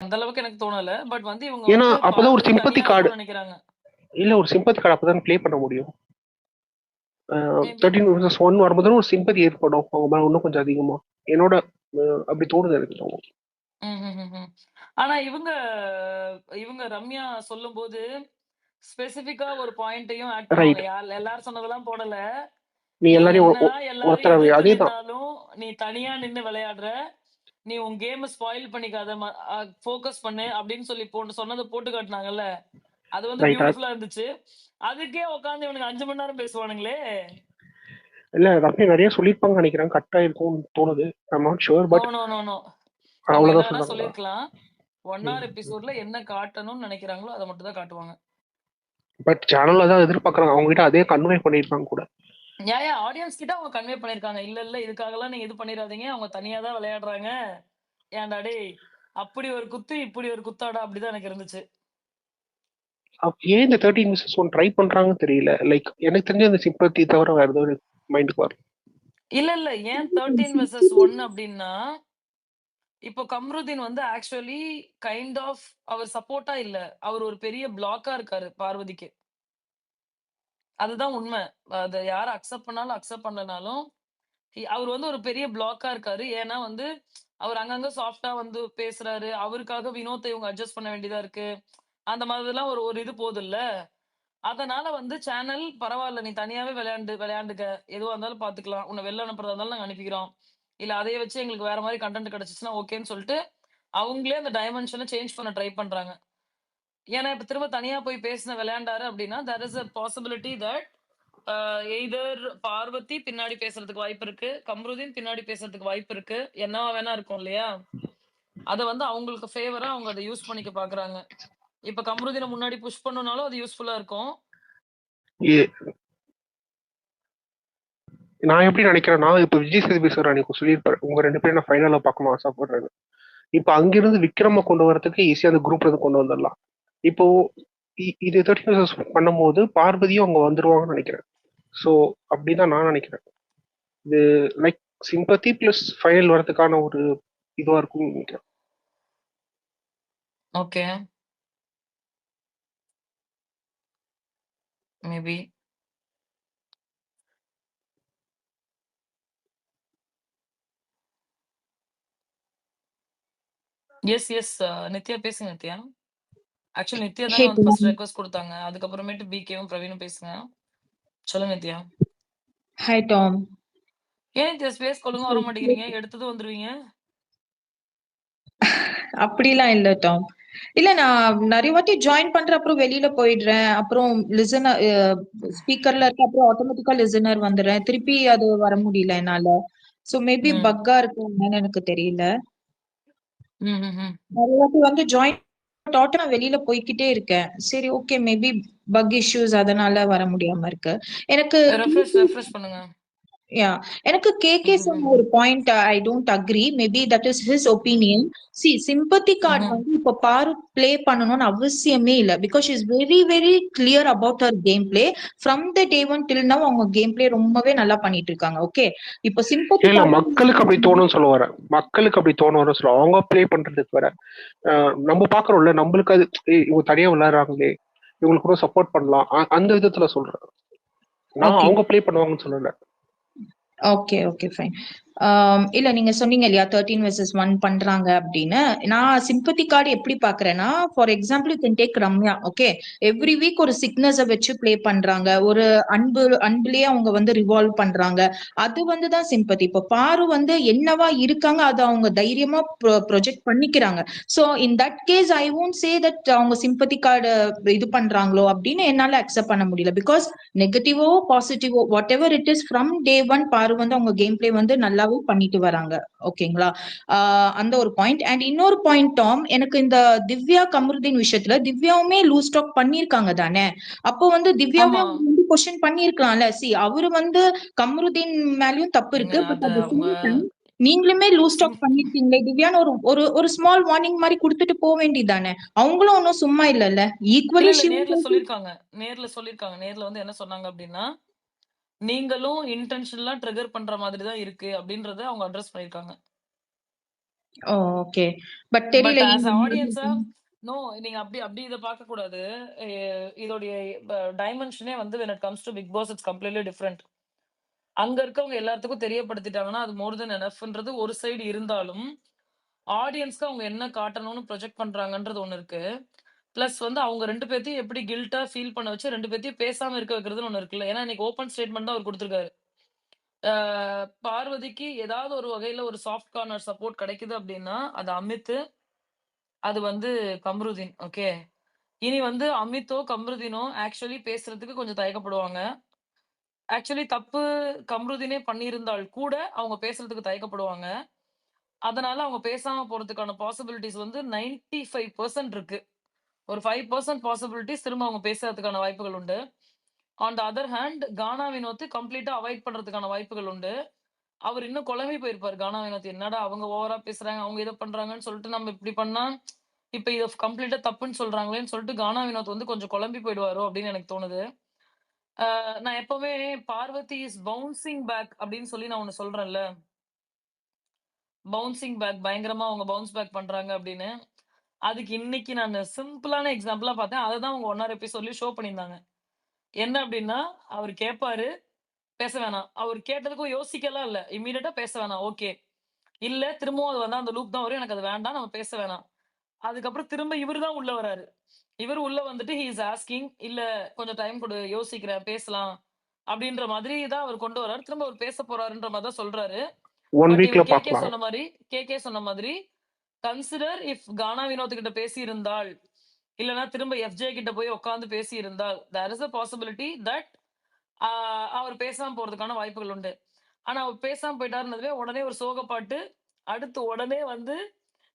அந்த அளவுக்கு எனக்கு தோணல. பட் வந்து இவங்க ஏன்னா வந்து அப்பதான் ஒரு பார்வதி சிம்பத்தி தனியா கார்டு, இருக்கணும்னு நெனைக்கிறாங்க. இல்ல ஒரு சிம்பத்தி கார்டு அப்பதான் ப்ளே பண்ண முடியும். மேபி. 13 வரும்போது ஒரு சிம்பத்தி ஏற்படும் அவங்க மேல இன்னும் கொஞ்சம் அதிகமா. என்னோட அப்படி தோணுது எனக்கு. ம்ஹ்ஹ்ம். ஆனா இவங்க ரம்யா சொல்லும்போது, ஸ்பெசிஃபிக்கா ஒரு பாயிண்ட்டையும் ஆட் பண்ணுவாங்க. ரைட். எல்லாரும் சொன்னதெல்லாம் போடல. நீ "நீ எல்லாரையும் என்னதான் எல்லாரும் ஒருத்தரவே எதிர்த்து அதேதான். நின்னாலும், நீ தனியா நின்னு விளையாடுற. நீ உன் கேம ஸ்பாயில் பண்ணிக்காத. ஃபோக்கஸ் பண்ணு" அப்படின்னு சொல்லி சொன்னத போட்டு காட்டுனாங்கல்ல. அது வந்து ரைட். பியூட்டிஃபுல்லா இருந்துச்சு. அதுக்கே உட்கார்ந்து இவனுங்க 5 மணி நேரம் பேசுவானுங்களே! இல்ல ரம்யா நிறைய சொல்லியிருப்பாங்க நினைக்கிறேன். கட் ஆயிருக்கும்னு தோணுது. I'm not sure, no, but no, no, no. அவங்க என்ன அவ்வளவுதான் வேணா சொன்னாங்களா? சொல்லியிருக்கலாம். 1 ஹவர் எபிசோட்ல என்ன காட்டணும்னு நெனைக்கிறாங்களோ, அத மட்டும் தான் காட்டுவாங்க. பட் சேனல்ல தான் எதிர்பார்க்கறாங்க. அவங்க கிட்ட அதே கன்வே பண்ணிருப்பாங்க கூட. ஆடியன்ஸ் கிட்ட அவங்க கன்வே பண்ணியிருக்காங்க. இல்ல, இல்ல இதுக்காகலாம் நீங்க இது பண்ணிறாதீங்க. அவங்க தனியா தான் விளையாடுறாங்க. ஏன்டா டேய்! அப்படி ஒரு குத்து, இப்படி ஒரு குத்தாடா அப்படிதான் எனக்கு இருந்துச்சு. ஏன் இந்த 13 vs 1 ட்ரை பண்றாங்கன்னு தெரியல. லைக் எனக்கு தெரிஞ்ச அந்த சிம்பத்தி தவிர வேற ஏதோ ஒரு மைண்டுக்கு வரல. இல்ல, இல்ல. ஏன் 13 வெர்சஸ் 1 அப்படின்னா, இப்போ கம்ருதீன் வந்து ஆக்சுவலி கைண்ட் ஆஃப் அவர் சப்போர்ட்டா இல்ல. அவர் ஒரு பெரிய பிளாக்கா இருக்காரு பார்வதிக்கு. அதுதான் உண்ம. அத யாரு அக்செப்ட் பண்ணாலும், அக்செப்ட் பண்ணலனாலும், அவரு வந்து ஒரு பெரிய பிளாக்கா இருக்காரு. ஏன்னா வந்து, அவர் அங்கங்க சாஃப்ட்டா வந்து பேசுறாரு. அவருக்காக வினோத்த இவங்க அட்ஜஸ்ட் பண்ண வேண்டியதா இருக்கு. அந்த மாதிரிலாம் ஒரு ஒரு இது போதுல்ல. அதனால வந்து சேனல் பரவால்ல. நீ தனியாவே விளையாண்டுக்க. எதுவா இருந்தாலும் பார்த்துக்கலாம். உன்ன வெளில அனுப்புறதா இருந்தாலும் நாங்க அனுப்பிக்கிறோம். இல்ல அதைய வச்சு எங்களுக்கு வேற மாரி கன்டென்ட் கிடைச்சுச்சுன்னா ஓகேன்னு சொல்லிட்டு, அவங்களே அந்த டைமென்ஷன சேஞ்ச் பண்ண ட்ரை பண்றாங்க. ஏன்னா, இப்ப திரும்ப தனியா போய் விளையாண்டாரு அப்டின்னா, there is a possibility that either Parvathi பின்னாடி பேசுறதுக்கு வாய்ப்பு இருக்கு. கம்ருதீன் பின்னாடி பேசுறதுக்கு வாய்ப்பு இருக்கு. என்னவா வேணா இருக்கும் இல்லையா? அத வந்து அவங்களுக்கு ஃபேவரா அவங்க அத யூஸ் பண்ணிக்க பார்க்குறாங்க. இப்ப கம்ருதீன முன்னாடி புஷ் பண்ணனும்னாலும் அது யூஸ்ஃபுல்லா இருக்கும். நான் எப்படி நினைக்கிறேன்னா, இப்ப விஜய் சேதுபதி சார் அன்னைக்கு சொல்லியிருப்பாரு, உங்க 2 பேரும் நான் ஃபைனலா பார்க்கணும் ஆசைப்படுறேன்னு. இப்ப அங்கிருந்து விக்ரம கொண்டு வரதுக்கு ஈஸியா அந்த குரூப்ல இருந்து கொண்டு வந்துடலாம். இப்போ இது 13 பண்ணும்போது பார்வதியும் அங்க வந்துருவாங்கன்னு நினைக்கிறேன். ஸோ அப்படிதான் நான் நினைக்கிறேன். இது லைக் சிம்பத்தி பிளஸ் ஃபைனல் வரதுக்கான ஒரு இதுவா இருக்கும்னு நினைக்கிறேன். Okay. Maybe. Yes, yes. Nithya பேசுங்க நித்யா. ஆக்சுவலி நித்யா தானே Hey வந்து ஃபர்ஸ்ட் Tom. ரெக்வெஸ்ட் குடுத்தாங்க. அதுக்கப்புறமேட்டு பிகேவும், பிரவீனும் பேசுங்க. சொல்லுங்க நித்யா. Hi Tom. ஏன் நித்யா ஸ்பேஸ்க்கு ஒழுங்கா வர மாட்டேங்கிறீங்க? எடுத்ததும் வந்துருவீங்க. அப்படிலாம் இல்ல டாம். இல்ல நான் நிறைய வாட்டி ஜாயின் பண்ற அப்புறம் வெளியில போயிடுறேன். அப்புறம் லிசனர் ஸ்பீக்கர்ல இருக்க அப்புறம் ஆட்டோமேட்டிக்கா லிசனர் வந்துடுறேன். திருப்பி அது வர முடியல என்னால. சோ மேபி ம். பக்கா இருக்கும்னு எனக்கு தெரியல. ம்ஹ்ஹ்ம். நிறைய வாட்டி வந்து ஜாயின் நான் வெளியில போய்க்கிட்டே இருக்கேன். சரி ஓகே மேபி பக் இஷ்யூஸ் அதனால வர முடியாம இருக்கு. எனக்கு ரெஃப்ரெஷ் பண்ணுங்க. Yeah, எனக்கு கேகே சொன்ன ம்ஹ்ஹ்ம். ஒரு point I don't agree. Maybe that is his opinion. C sympathy card ம்ஹ்ம். வந்து இப்ப பாரு ப்ளே பண்ணணும்னு அவசியமே இல்ல. Because is very very clear about her game play. From the day one till now அவங்க கேம் பிளே ரொம்பவே நல்லா பண்ணிட்டு இருக்காங்க. ஓகே, இப்போ சிம்பத்தி இல்ல மக்களுக்கு அப்படி கார்டு தோணும்னு சொல்ல வரேன். மக்களுக்கு அப்படி தோணும் சொல்ல அவங்க ப்ளே பண்றதுக்கு வர நம்ம பாக்குறோம்ல, நம்மளுக்கு அது இவங்க தனியா விளையாடுறாங்களே, இவங்களுக்கு கூட சப்போர்ட் பண்ணலாம். அந்த விதத்துல சொல்றேன். நான் ஓகே. அவங்க ப்ளே பண்ணுவாங்கன்னு சொல்லல. Okay okay fine. இல்ல நீங்க சொன்னீங்க இல்லையா 13 vs 1 பண்றாங்க அப்படின்னு. நான் சிம்பத்தி கார்டு எப்படி பாக்குறேன்னா, for example you can take Ramya. Okay, every week ஒரு சிக்னஸ வச்சு ப்ளே பண்றாங்க. ஒரு அன்புலயே அவங்க வந்து ரிவால்வ் பண்றாங்க. அது வந்து தான் சிம்பத்தி. இப்போ பாரு வந்து என்னவா இருக்காங்க அதை அவங்க தைரியமா ப்ரொஜெக்ட் பண்ணிக்கிறாங்க. So in that case I won't say that அவங்க சிம்பத்தி கார்டு இது பண்றாங்களோ அப்படின்னு என்னால அக்செப்ட் பண்ண முடியல. பிகாஸ் நெகட்டிவோ பாசிட்டிவோ whatever it is from day one பாரு வந்து அவங்க கேம் பிளே வந்து நல்லாவே பண்ணிட்டு வராங்க. ஓகேங்களா? அந்த ஒரு பாயிண்ட். அண்ட் இன்னொரு பாயிண்ட் டாம், எனக்கு இந்த திவ்யா கமருதீன் விஷயத்துல திவ்யாவுமே லூஸ் டாக் பண்ணிருக்காங்க தானே. அப்போ வந்து திவ்யாவே ஆமா. அவங்க வந்து கொஸ்டின் பண்ணிருக்கலாம்ல. சி அவரு வந்து கமருதீன் மேலயும் தப்பு ஏங்க இருக்கு. பட் அது அட் த அவங்க சேம் டைம் நீங்களுமே லூஸ் சிம் டாக் பண்ணிருக்கீங்களே திவ்யான்னு ஒரு ஒரு ஒரு ஸ்மால் வார்னிங் மாதிரி கொடுத்துட்டு போக வேண்டியதானே. அவங்களும் ஒன்னும் சும்மா இல்லல்ல. இல்ல, ஈக்குவலி இல்ல. ஷி நேர்ல சொல்லியிருக்காங்க. நேர்ல வந்து என்ன சொன்னாங்க அப்டின்னா, நீங்களும் இன்டென்ஷனலா ட்ரிகர் பண்ற மாதிரி தான் இருக்கு அப்டின்றத அவங்க அட்ரஸ் பண்ணியிருக்காங்க. ஓகே. பட் பட் தெரியல ஆஸ் நீங்க ஆடியன்ஸா நோ, நீங்க அப்படி அப்படி இத பார்க்கக்கூடாது. இதோடைய டைமென்ஷனே வந்து when it comes to Bigg Boss it's completely different. அங்க இருக்கவங்க எல்லாத்துக்கும் தெரியப்படுத்திட்டாங்கன்னா, அது மோர் தென் எனஃப்ன்றது ஒரு சைடு இருந்தாலும், ஆடியன்ஸ்க்கு அவங்க என்ன காட்டணும்னு ப்ரொஜெக்ட் பண்றாங்கன்றது ஒண்ணு இருக்கு. பிளஸ் வந்து அவங்க 2 பேத்தையும் எப்படி கில்ட்டா ஃபீல் பண்ண வச்சு 2 பேத்தையும் பேசாம இருக்க வைக்கிறதுன்னு ஒண்ணு இருக்குல்ல. ஏன்னா இன்னைக்கு ஓப்பன் ஸ்டேட்மெண்ட் தான் அவர் குடுத்திருக்காரு. ஆ பார்வதிக்கு ஏதாவது ஒரு வகையில ஒரு சாஃப்ட் கார்னர் சப்போர்ட் கிடைக்குது அப்படின்னா, அது அமித், அது வந்து கம்ருதீன். ஓகே. இனி வந்து அமித்தோ, கம்ருதீனோ ஆக்சுவலி பேசுறதுக்கு கொஞ்சம் தயக்கப்படுவாங்க. ஆக்சுவலி தப்பு கம்ருதீனே பண்ணியிருந்தால் கூட, அவங்க பேசுறதுக்கு தயக்கப்படுவாங்க. அதனால அவங்க பேசாம போறதுக்கான பாசிபிலிட்டீஸ் வந்து 95% இருக்கு. ஒரு 5% பாசிபிலிட்டீஸ் திரும்ப அவங்க பேசுறதுக்கான வாய்ப்புகள் உண்டு. ஆன் த அதர் ஹேண்ட் கானா வினோத் கம்ப்ளீட்டா அவாய்ட் பண்றதுக்கான வாய்ப்புகள் உண்டு. அவர் இன்னும் குழம்பி போயிருப்பாரு கானா வினோத். என்னடா அவங்க ஓவரா பேசுறாங்க, அவங்க இத பண்றாங்கன்னு சொல்லிட்டு நம்ம இப்படி பண்ணா, இப்ப இத கம்ப்ளீட்டா தப்புன்னு சொல்றாங்களேன்னு சொல்லிட்டு கானா வினோத் வந்து கொஞ்சம் குழம்பி போயிடுவாரோ அப்படின்னு எனக்கு தோணுது. நான் எப்பவுமே பார்வதி இஸ் பவுன்சிங் பேக் அப்படின்னு சொல்லி நான் ஒண்ணு சொல்றேன்ல. பவுன்சிங் பேக் பயங்கரமா அவங்க பவுன்ஸ் பேக் பண்றாங்க அப்படின்னு. அதுக்கு இன்னைக்கு நானு சிம்பிளான எக்ஸாம்பிளா பார்த்தேன். அததான் அவங்க 1 எபிசோட்லயும் ஷோ பண்ணியிருந்தாங்க. என்ன அப்படின்னா, அவரு கேட்பாரு, பேச வேணாம். அவரு கேட்டதுக்கும் யோசிக்கலாம் இல்ல. இம்மீடியட்டா பேச வேணாம். ஓகே. இல்ல திரும்பவும் அது வந்தா அந்த லூப் தான் வரும். எனக்கு அது வேண்டாம். நம்ம பேச வேணாம். அதுக்கப்புறம் திரும்ப இவரு தான் உள்ள வராரு. இவரு உள்ள வந்துட்டு ஹி இஸ் ஆஸ்கிங், இல்ல கொஞ்சம் டைம் குடு, யோசிக்கிறேன், பேசலாம். அப்படின்ற மாதிரி தான் அவர் கொண்டு வராரு. திரும்ப அவர் பேச போறாருன்ற மாரி தான் சொல்றாரு. 1 பட் வீக்ல இவரு பார்க்கலாம். சொன்ன மாதிரி கன்சிடர் இஃப் கானா வினோத் கிட்ட பேசியிருந்தால், இல்லன்னா திரும்ப எஃப்ஜே கிட்ட போய் உட்கார்ந்து பேசியிருந்தால், there is a possibility that அவர் பேசாம போறதுக்கான வாய்ப்புகள் உண்டு. ஆனா அவர் பேசாம போயிட்டாருன்னதுவே உடனே ஒரு சோக பாட்டு, அடுத்து உடனே வந்து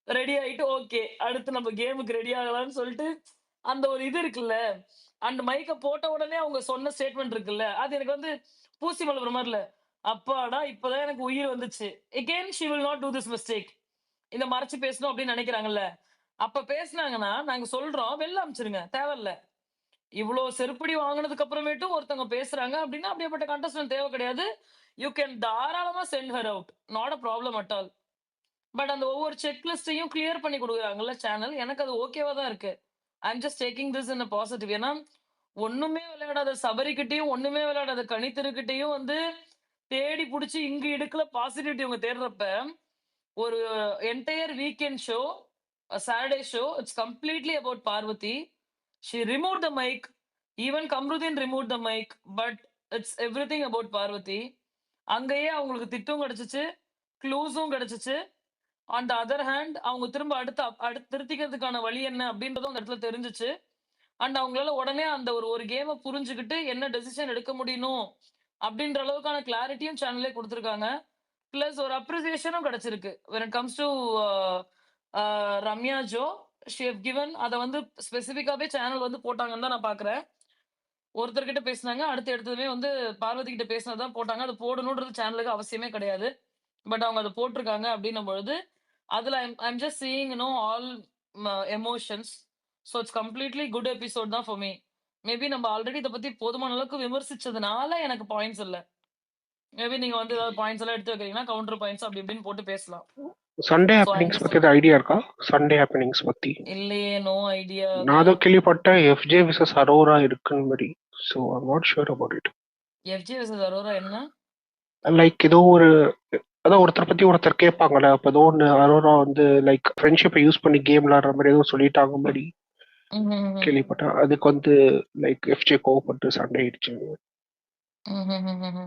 ரெடி ஆயிட்டு, ஓகே. அடுத்து நம்ம கேமுக்கு ரெடி ஆகலாம்ன்னு சொல்லிட்டு, அந்த ஒரு இது இருக்குல்ல. அண்ட் மைக்க போட்ட உடனே அவங்க சொன்ன ஸ்டேட்மெண்ட் இருக்குல்ல. அது எனக்கு வந்து பூசி மலர்ற மாரில. அப்பாடா! இப்பதான் எனக்கு உயிர் வந்துச்சு. Again she will not do this mistake. இந்த மறைச்சு பேசணும் அப்படின்னு நினைக்கிறாங்கல்ல. அப்ப பேசுனாங்கன்னா, நாங்க சொல்றோம் வெளில அனுப்பிச்சுருங்க. தேவையில்ல. இவ்ளோ செருப்படி வாங்குனதுக்கு அப்புறமேட்டும் ஒருத்தவங்க பேசுறாங்க அப்படின்னா, அப்படியாப்பட்ட கண்டஸ்டன்ட் தேவை கிடையாது. யூ கேன் தாராளமா send her out. Not a problem at all. But அந்த ஒவ்வொரு செக் லிஸ்ட்டையும் கிளியர் பண்ணி குடுக்குறாங்கல்ல சேனல். எனக்கு அது ஓகேவா தான் இருக்கு. I am just taking this in a positive. ஏன்னா, ஒண்ணுமே விளையாடாத சபரிகிட்டயும், ஒண்ணுமே விளையாடாத கனித்தெருக்கிட்டயும் வந்து தேடி புடிச்சு இங்க இடுக்குல பாசிட்டிவிட்டி இவங்க தேடுறப்ப, ஒரு entire weekend show, Saturday show, it's completely about Parvathi. She removed the mic. Even Kamrudeen removed the mic. But it's everything about Parvathi. அங்கேயே அவங்களுக்கு திட்டும் கிடைச்சுச்சு, க்ளூஸும் கிடைச்சுச்சு. ஆன் த அதர் ஹேண்ட் அவங்க திரும்ப அடுத்து திருத்திக்கிறதுக்கான வழி என்ன அப்படின்றதும் அந்த இடத்துல தெரிஞ்சுச்சு. அண்ட் அவங்களால உடனே அந்த ஒரு கேம புரிஞ்சுகிட்டு என்ன டெசிஷன் எடுக்க முடியணும் அப்படின்ற அளவுக்கான கிளாரிட்டியும் சேனல்லே குடுத்துருக்காங்க. பிளஸ் ஒரு அப்ரிசியேஷனும் கிடைச்சிருக்கு. when it comes to Ramya Joe, she have given அத வந்து ஸ்பெசிஃபிக்காவே சேனல் வந்து போட்டாங்கன்னு தான் நான் பார்க்குறேன். ஒருத்தர்கிட்ட பேசுனாங்க. அடுத்து எடுத்ததுமே வந்து பார்வதி கிட்ட பேசினது தான் போட்டாங்க. அது போடணும்ன்றது சேனலுக்கு அவசியமே கிடையாது. பட் அவங்க அத போட்டுருக்காங்க அப்படின்னும் பொழுது, அதுல I am just seeing all emotions. So it's completely good episode தான் ஃபார் மீ. மேபி நம்ம ஆல்ரெடி இத பத்தி போதுமான அளவுக்கு விமர்சிச்சதுனால எனக்கு பாயிண்ட்ஸ் இல்ல. மேபி நீங்க வந்து ஏதாவது பாயிண்ட்ஸ் எல்லாம் எடுத்து வைக்கிறீங்கன்னா, கவுண்டர் பாயிண்ட்ஸ் அப்படி இப்படின்னு போட்டு பேசலாம். Sunday so I am happenings just பத்தி ஏதாவது ஐடியா இருக்கா? சண்டே ஹேப்பனிங்ஸ் பத்தி இல்லையே, நோ ஐடியா நான் அது. ஏதோ கேள்விப்பட்டேன் எஃப்ஜே விசஸ் அரோரா இருக்குன்னு மாதிரி. So I'm not sure about it. FJ versus Arora என்ன? லைக் ஏதோ ஒரு அதான் ஒருத்தர் பத்தி ஒருத்தர் கேட்பாங்கல்ல. அப்போ ஏதோ ஒன்று அரோரா வந்து லைக் ஃப்ரெண்ட்ஷிப்பை யூஸ் பண்ணி கேம் விளாடுற மாதிரி ஏதோ சொல்லிட்டாங்க மாதிரி ம்ஹ்ம். கேள்விப்பட்டேன். அதுக்கு வந்து லைக் எஃப்ஜே கோவப்பட்டு சண்டை ஆயிடுச்சு. ம்ஹ்ம்.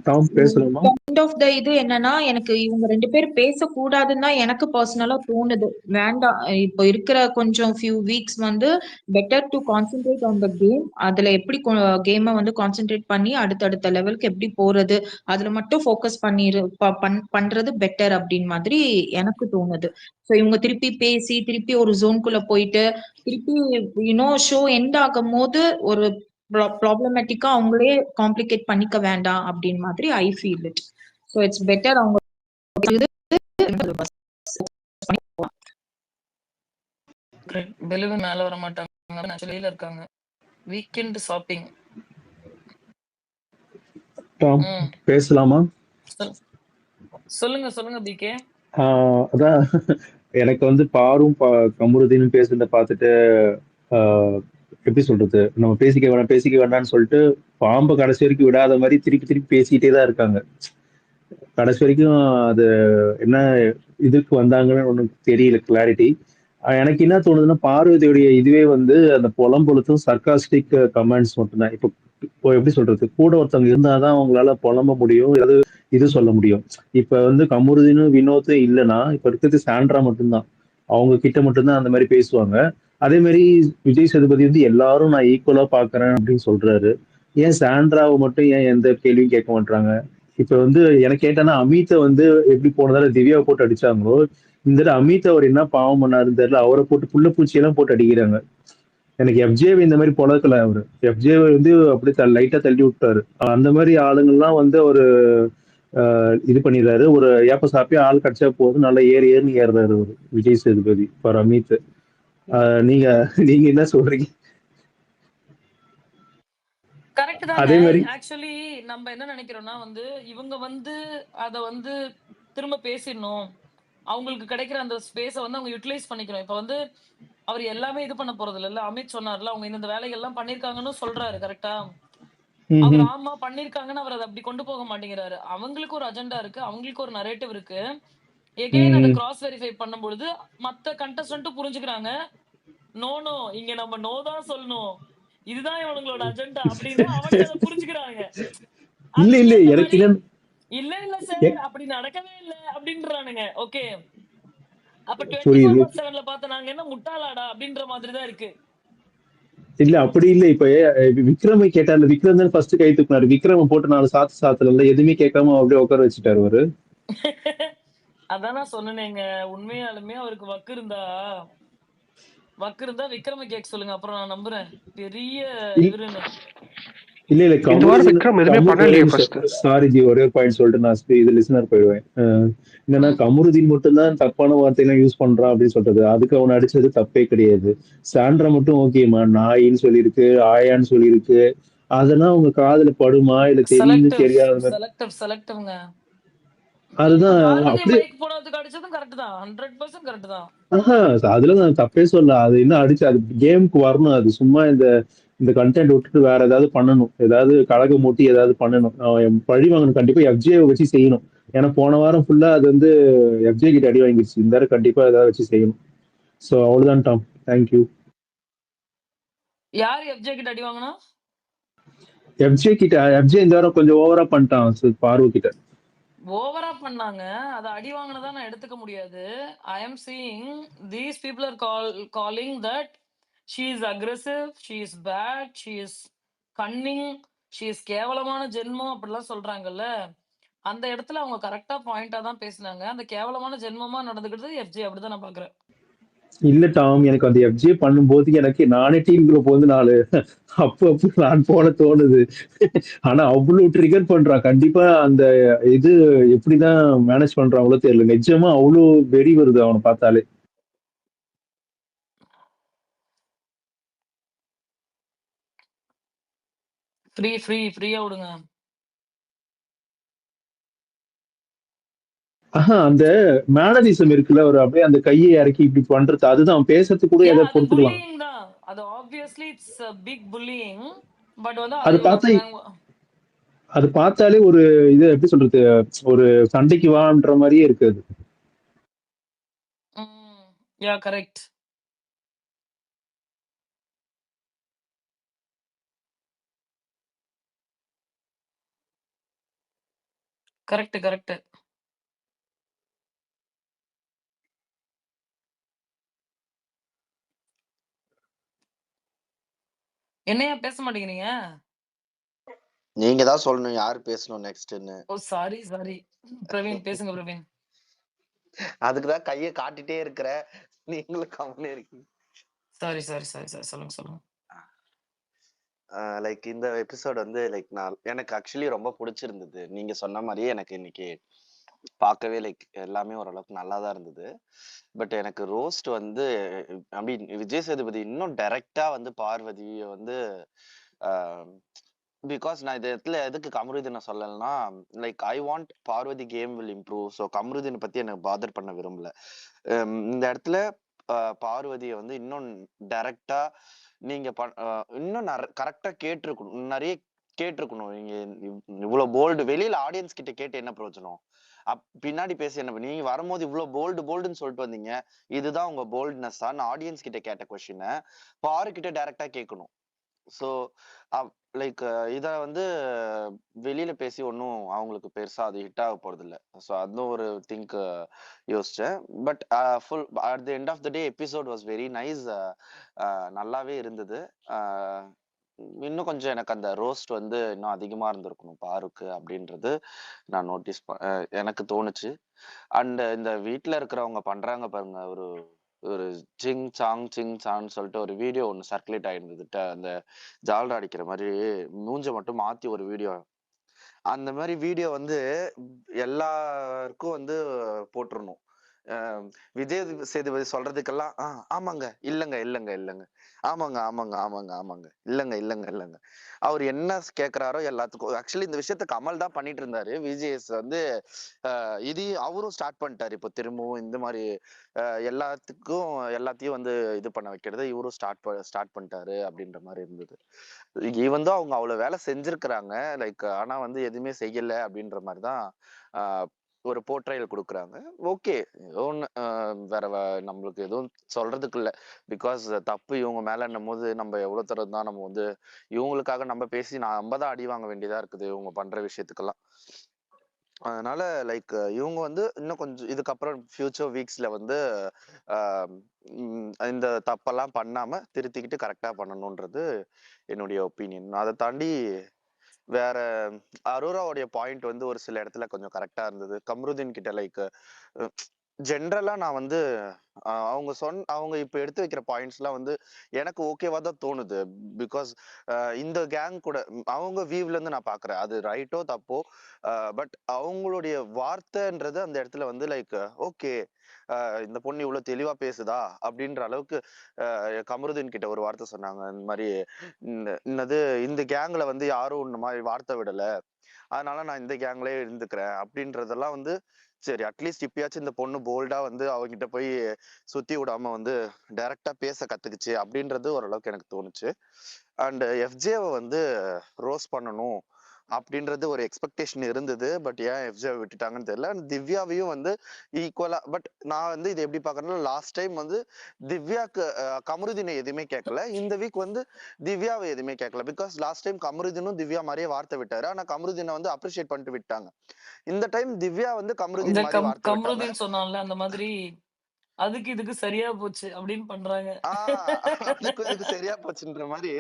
டாம் பேசலாமா? பாயிண்ட் ஆஃப் த இது என்னன்னா, எனக்கு இவங்க 2 பேரும் பேசக்கூடாதுன்னு தான் எனக்கு பர்சனலா தோணுது. வேண்டாம். இப்போ இருக்கிற கொஞ்சம் ஃபியூ வீக்ஸ் வந்து better to concentrate on the game. அதுல எப்படி கேம வந்து கான்சென்ட்ரேட் பண்ணி அடுத்தடுத்த லெவலுக்கு எப்படி போறது, அதுல மட்டும் ஃபோக்கஸ் பண்றது பெட்டர் அப்படின்னு மாதிரி எனக்கு தோணுது. ஸோ இவங்க திருப்பி பேசி, திருப்பி ஒரு ஜோன்குள்ள போயிட்டு, திருப்பி ஷோ எண்ட் ஆகும்போது ஒரு ப்ராப்ளமேட்டிக்கா அவங்களே காம்ப்ளிகேட் பண்ணிக்க வேண்டாம் அப்படின்னு மாதிரி I feel it. So it's better அவங்க பெலுவு மேல வர மாட்டாங்க. வெளியில இருக்காங்க. Weekend shopping. டாம் பேசலாமா? சொல் சொல்லுங்க, சொல்லுங்க பிகே. அதான் எனக்கு வந்து கமருதீனும் பேசுறத பார்த்துட்டு ஆஹ் எப்படி சொல்றது, நம்ம பேசிக்க வேண்டாம்னு சொல்லிட்டு பாம்பை கடைசி வரைக்கும் விடாத மாதிரி திருப்பி திருப்பி பேசிக்கிட்டே தான் இருக்காங்க. கடைசி வரைக்கும் அது என்ன இதுக்கு வந்தாங்கன்னு ஒன்றும் தெரியல கிளாரிட்டி. எனக்கு என்ன தோணுதுன்னா, பார்வதியுடைய இதுவே வந்து அந்த புலம்பொழுத்தும் சர்க்காஸ்டிக் கமெண்ட்ஸ் மட்டும்தான். இப்போ எப்படி சொல்றது, கூட ஒருத்தவங்க இருந்தாதான் அவங்களால புலம்ப முடியும், ஏதாவது இது சொல்ல முடியும். இப்ப வந்து கமருதீனும் வினோத்தும் இல்லைன்னா இப்ப இருக்கிறது சாண்ட்ரா மட்டும்தான். அவங்க கிட்ட மட்டும்தான் அந்த மாதிரி பேசுவாங்க. அதே மாதிரி விஜய் சேதுபதி வந்து எல்லாரும் நான் ஈக்குவலா பாக்குறேன் அப்படின்னு சொல்றாரு. ஏன் சாண்ட்ராவை மட்டும் ஏன் எந்த கேள்வியும் கேட்க மாட்டாங்க? இப்ப வந்து எனக்கு கேட்டானா, அமித்தை வந்து எப்படி போனதால திவ்யாவை போட்டு அடிச்சாங்களோ, இந்த தடவை அமித் அவர் என்ன பாவம் பண்ணாருன்னு தெரியல, அவரை போட்டு புள்ள பூச்சி எல்லாம் போட்டு அடிக்கிறாங்க. எனக்கு எஃப்ஜேவை இந்த மாதிரி பொழக்கல அவரு. எஃப்ஜேவை வந்து அப்படியே லைட்டா தள்ளி விட்டாரு. அந்த மாதிரி ஆளுங்கள்லாம் வந்து ஒரு இது பண்ணிடுறாரு. ஒரு ஏப்ப சாப்பி ஆள் கிடைச்சா போதும், நல்லா ஏறுன்னு ஏறுறாரு அவரு விஜய் சேதுபதி ஃபார் அமித். நீங்க நீங்க என்ன சொல்றீங்க? கரெக்ட் தாங்க. அதே மாதிரி ஆக்சுவலி நம்ம என்ன நினைக்கிறோம்னா வந்து, இவங்க வந்து அத வந்து திரும்ப பேசிடணும். அவங்களுக்கு கிடைக்கிற அந்த ஸ்பேஸ வந்து அவங்க யுட்டிலைஸ் பண்ணிக்கணும். இப்ப வந்து அவர் எல்லாமே இது பண்ண போறது இல்லல்ல. அமித் சொன்னார்ல, அவங்க இந்த வேலைகள்லாம் பண்ணியிருக்காங்கன்னு சொல்றாரு. கரெக்ட்டா? அவர் ம், ஆமா பண்ணியிருக்காங்கன்னு அவர் அத அப்படி கொண்டு போக மாட்டேங்கிறாரு. அவங்களுக்கு ஒரு அஜெண்டா இருக்கு. அவங்களுக்கு ஒரு நரேட்டிவ் இருக்கு. எகைன் அத ம். கிராஸ் வெரிஃபை பண்ணும்பொழுது, மத்த கண்டஸ்டன்ட்டும் புரிஞ்சுக்கிறாங்க. No, no. இங்க நம்ம நோ தான் சொல்லணும். இதுதான் இவனுங்களோட அஜெண்டா அப்படின்னு அவனுங்க அத புரிஞ்சுக்கிறாங்க. இல்ல அதுக்கு இல்ல ஏத்த எனக்கு மாரி, என்ன இல்ல இல்ல சார் எ- அப்படி நடக்கவே இல்ல அப்படின்றானுங்க. ஓகே. அப்ப புரியுது. 24/7ல பார்த்த நாங்க என்ன முட்டாளாடா அப்படின்ற மாதிரி தான் இருக்கு. இல்ல அப்படி இல்ல. இப்ப விக்ரமை கேட்டார்ல, விக்ரம் தான் ஃபர்ஸ்ட் கை தூக்குனாரு. விக்ரம போட்டு 4 சாத்துல எதுவுமே கேட்காம அப்படியே உட்கார வச்சுட்டாரு அவரு. அதான் நான் சொன்னேனேங்க. உண்மையாலுமே அவருக்கு வக்கு இருந்தா விக்ரம கேக்க சொல்லுங்க. அப்புறம் நான் நம்புறேன். பெரிய இல்- இவருன்னு. இல்ல இல்ல இந்த வாரம் விக்ரம் எதுவுமே ஒரே பண்ணலையே நிமிஷம். ஃபர்ஸ்ட். சாரி ஜி, ஒரே பாயிண்ட் சொல்லிட்டு நான் இது லிசனர் போயிடுவேன். என்னன்னா, ம். கமருதீன் மட்டும் தான் தப்பான வார்த்தையெல்லாம் யூஸ் பண்றான் அப்படின்னு சொல்றது, அதுக்கு அவன் அடிச்சது தப்பே கிடையாது. சாண்ட்ரா மட்டும் ஓகேமா, நாயின்னு சொல்லியிருக்கு, ஆயான்னு சொல்லியிருக்கு. அதெல்லாம் உங்க காதுல படுமா இல்ல தெரியுது செலக்டிவ் தெரியாத? செலக்டிவ்ங்க. அதுதான் பார்வதி அப்படியே. மைக் போனதுக்கு அடிச்சதும் கரெக்ட் தான். 100% கரெக்ட் தான். ஆஹா, அதுல நான் தப்பே சொல்ல. அது என்ன அடிச்சு அது கேமுக்கு வரணும். அது சும்மா இந்த இந்த கண்டென்ட் விட்டுட்டு வேற ஏதாவது பண்ணணும். ஏதாவது கழகம் மூட்டி ஏதாவது பண்ணணும். பழி வாங்கணும். கண்டிப்பா எஃப்ஜே வச்சு செய்யணும். ஏன்னா போன வாரம் ஃபுல்லா அது வந்து எஃப்ஜே கிட்ட அடி வாங்கிடுச்சு. இந்த தடவை கண்டிப்பா ஏதாவது வச்சு செய்யணும். ஸோ அவ்வளவுதான் டாம். தேங்க்யூ. யார் எஃப்ஜே கிட்ட அடி வாங்குனா? எஃப்ஜே இந்த வாரம் கொஞ்சம் ஓவரா பண்ணிட்டான் பார்வ கிட்ட. ஓவரா பண்ணாங்க. அத அடி வாங்குனதா நான் எடுத்துக்க முடியாது. I am seeing these people are calling that she is aggressive, she is bad, she is cunning, she is கேவலமான ஜென்மம் அப்படிலாம் சொல்றாங்கல்ல. அந்த இடத்துல அவங்க கரெக்ட்டா பாயிண்ட்டா தான் பேசுனாங்க. அந்த கேவலமான ஜென்மமா நடந்துக்கிட்டது எஃப்ஜே அப்படிதான் நான் பார்க்குறேன். இல்ல டாம், எனக்கு அந்த எஃப்ஜே பண்ணும்போது எனக்கு நானே டீம் குரூப் வந்து அப்போ நான் போட தோணுது. ஆனா அவ்வளவு ட்ரிகர் பண்றான். கண்டிப்பா அந்த இது எப்படிதான் மேனேஜ் பண்றாங்களோ தெரியல. நிஜமா அவ்வளவு வெறி வருது அவனை பார்த்தாலே. ஃப்ரீயா விடுங்க. அந்த மேனரிசம் இருக்குல்ல, ஒரு அப்படியே அந்த கையை இறக்கி இப்படி பண்றது, அதுதான் அவன் பேசுறது கூட எதை அது பொறுத்துக்கலாம். புல்லியிங் தான். அது obviously it's a big bullying. But வந்து அது அது பார்த்தா அது பார்த்தாலே ஒரு இது எப்படி சொல்றது, ஒரு சண்டைக்கு வான்ற மாதிரியே இருக்கு அது. ம். Yeah correct. கரெக்ட். என்னய்யா பேச மாட்டேங்கிறீங்க? நீங்க தான் சொல்லணும் யார் பேசணும் நெக்ஸ்ட்னு. ஓ சாரி. பிரவீன் பேசுங்க பிரவீன். அதுக்கு தான் கைய காட்டிட்டே இருக்கிற. நீங்களும் கம்முனே இருக்கீங்க. சாரி. சொல்லுங்க. லைக் இந்த எபிசோட் வந்து லைக் எனக்கு ஆக்சுவலி ரொம்ப பிடிச்சிருந்தது. நீங்க சொன்ன மாதிரியே எனக்கு இன்னைக்கு பார்க்கவே லைக் எல்லாமே ஓரளவுக்கு நல்லா தான் இருந்தது. பட் எனக்கு ரோஸ்ட் வந்து ஐ மீன் விஜய் சேதுபதி இன்னும் டைரக்டா வந்து பார்வதியை வந்து பிகாஸ் நான் இந்த இடத்துல எதுக்கு கமருதீனை சொல்லலைன்னா, like I want Parvathi game will improve. So கமருதீனை பத்தி எனக்கு பாதர் பண்ண விரும்பல. இந்த இடத்துல பார்வதியை வந்து இன்னும் டைரக்டா நீங்க இன்னும் கரெக்டா கேட்டிருக்கணும். நிறைய கேட்டிருக்கணும். நீங்க இவ்வளவு போல்டு வெளியில ஆடியன்ஸ் கிட்ட கேட்டு என்ன பிரயோஜனம்? பின்னாடி பேசி என்ன நீங்க வரும்போது இவ்வளவு போல்டுன்னு சொல்லிட்டு வந்தீங்க. இதுதான் உங்க போல்ட்னஸ் தான் ஆடியன்ஸ் கிட்ட கேட்ட கொஸ்டினை பாரு கிட்ட டைரக்டா கேட்கணும். ஸோ லைக் இத வந்து வெளியில பேசி ஒன்னும் அவங்களுக்கு பெருசா அது ஹிட் ஆக போறது இல்ல. ஸோ அதுவும் ஒரு திங்க் யோசிச்சேன். But full at the end of the day episode was very nice. நல்லாவே இருந்தது. இன்னும் கொஞ்சம் எனக்கு அந்த ரோஸ்ட் வந்து இன்னும் அதிகமா இருந்திருக்கணும் பாருக்கு அப்படின்றது நான் நோட்டீஸ் எனக்கு தோணுச்சு. அண்ட் இந்த வீட்டுல இருக்கிறவங்க பண்றாங்க பாருங்க, ஒரு ஒரு சிங் சான்னு சொல்லிட்டு ஒரு வீடியோ ஒன்று சர்க்குலேட் ஆயிருந்தது. அந்த ஜால்ரா அடிக்கிற மாதிரி மூஞ்ச மட்டும் மாத்தி ஒரு வீடியோ. அந்த மாதிரி வீடியோ வந்து எல்லாருக்கும் வந்து போட்டுறணும். விஜய் சேதுபதி சொல்றதுக்கெல்லாம் ஆமாங்க, இல்லங்க இல்லங்க இல்லங்க, ஆமாங்க ஆமாங்க ஆமாங்க ஆமாங்க, இல்லங்க இல்லங்க இல்லங்க. அவர் என்ன கேக்குறாரோ எல்லாத்துக்கும். ஆக்சுவலி இந்த விஷயத்த கமல் தான் பண்ணிட்டு இருந்தாரு. விஜிஎஸ் வந்து இது அவரும் ஸ்டார்ட் பண்ணிட்டாரு. இப்போ திரும்பவும் இந்த மாதிரி எல்லாத்தையும் வந்து இது பண்ண வைக்கிறது இவரும் ஸ்டார்ட் பண்ணிட்டாரு அப்படின்ற மாதிரி இருந்தது. ஈவன் தான் அவங்க அவ்வளவு வேலை செஞ்சிருக்கிறாங்க, லைக் ஆனா வந்து எதுவுமே செய்யல அப்படின்ற மாதிரிதான் ஒரு போர்ட்ரையல் கொடுக்குறாங்க. ஓகே, ஒன்று வேற நம்மளுக்கு எதுவும் சொல்றதுக்கு இல்லை. பிகாஸ் தப்பு இவங்க மேலன்னும் போது நம்ம எவ்வளவு தரம் தான் நம்ம வந்து இவங்களுக்காக நம்ம பேசி நம்ம தான் அடி வாங்க வேண்டியதா இருக்குது இவங்க பண்ற விஷயத்துக்கெல்லாம். அதனால லைக் இவங்க வந்து இன்னும் கொஞ்சம் இதுக்கப்புறம் ஃபியூச்சர் வீக்ஸ்ல வந்து இந்த தப்பெல்லாம் பண்ணாம திருத்திக்கிட்டு கரெக்டா பண்ணணும்ன்றது என்னுடைய ஒப்பீனியன். அதை தாண்டி வேற அரோராவுடைய பாயிண்ட் வந்து ஒரு சில இடத்துல கொஞ்சம் கரெக்டா இருந்தது. கம்ருதீன் கிட்ட லைக் ஜென்ரலா நான் வந்து அவங்க இப்ப எடுத்து வைக்கிற பாயிண்ட்ஸ் எல்லாம் வந்து எனக்கு ஓகேவா தான் தோணுது. பிகாஸ் இந்த கேங் கூட அவங்க வியூல இருந்து நான் பாக்குறேன். அது ரைட்டோ தப்போ, பட் அவங்களுடைய வார்த்தைன்றது அந்த இடத்துல வந்து லைக் ஓகே, இந்த பொண்ணு இவ்வளவு தெளிவா பேசுதா அப்படின்ற அளவுக்கு கமருதீன் கிட்ட ஒரு வார்த்தை சொன்னாங்க. இந்த மாதிரி என்னது இந்த கேங்ல வந்து யாரும் இந்த மாதிரி வார்த்தை விடல, அதனால நான் இந்த கேங்லயே இருந்துக்கிறேன் அப்படின்றதெல்லாம் வந்து சரி. அட்லீஸ்ட் இப்பயாச்சும் இந்த பொண்ணு போல்டா வந்து அவங்கிட்ட போய் சுத்தி விடாம வந்து டைரக்டா பேச கத்துக்குச்சு அப்படின்றது ஓரளவுக்கு எனக்கு தோணுச்சு. அண்ட் எஃப்ஜேவை வந்து ரோஸ் பண்ணணும் அப்படின்றது ஒரு எக்ஸ்பெக்டேஷன் இருந்தது. பட் ஏன் எஃப்ஜே விட்டுட்டாங்கன்னு தெரியல. அண்ட் திவ்யாவையும் வந்து ஈக்குவலா, பட் நான் வந்து இது எப்படி பாக்குறேன்னா, லாஸ்ட் டைம் வந்து திவ்யாக்கு கமருதீனை எதுவுமே கேட்கல. இந்த வீக் வந்து திவ்யாவை எதுவுமே கேட்கல. பிகாஸ் லாஸ்ட் டைம் கமருதீனும் திவ்யா மாதிரியே வார்த்தை விட்டாரு. ஆனா கமருதீனை வந்து அப்ரிஷியேட் பண்ணிட்டு விட்டாங்க. இந்த டைம் திவ்யா வந்து இந்த கமருதீன் மாதிரி வார்த்தை விட்டாங்க. கம்ருதீன் சொன்னான்ல அந்த மாதிரி அதுக்கு இதுக்கு சரியா போச்சு அப்படின்னு பண்றாங்க. அதுக்கும் இதுக்கு சரியா போச்சுன்ற மாதிரி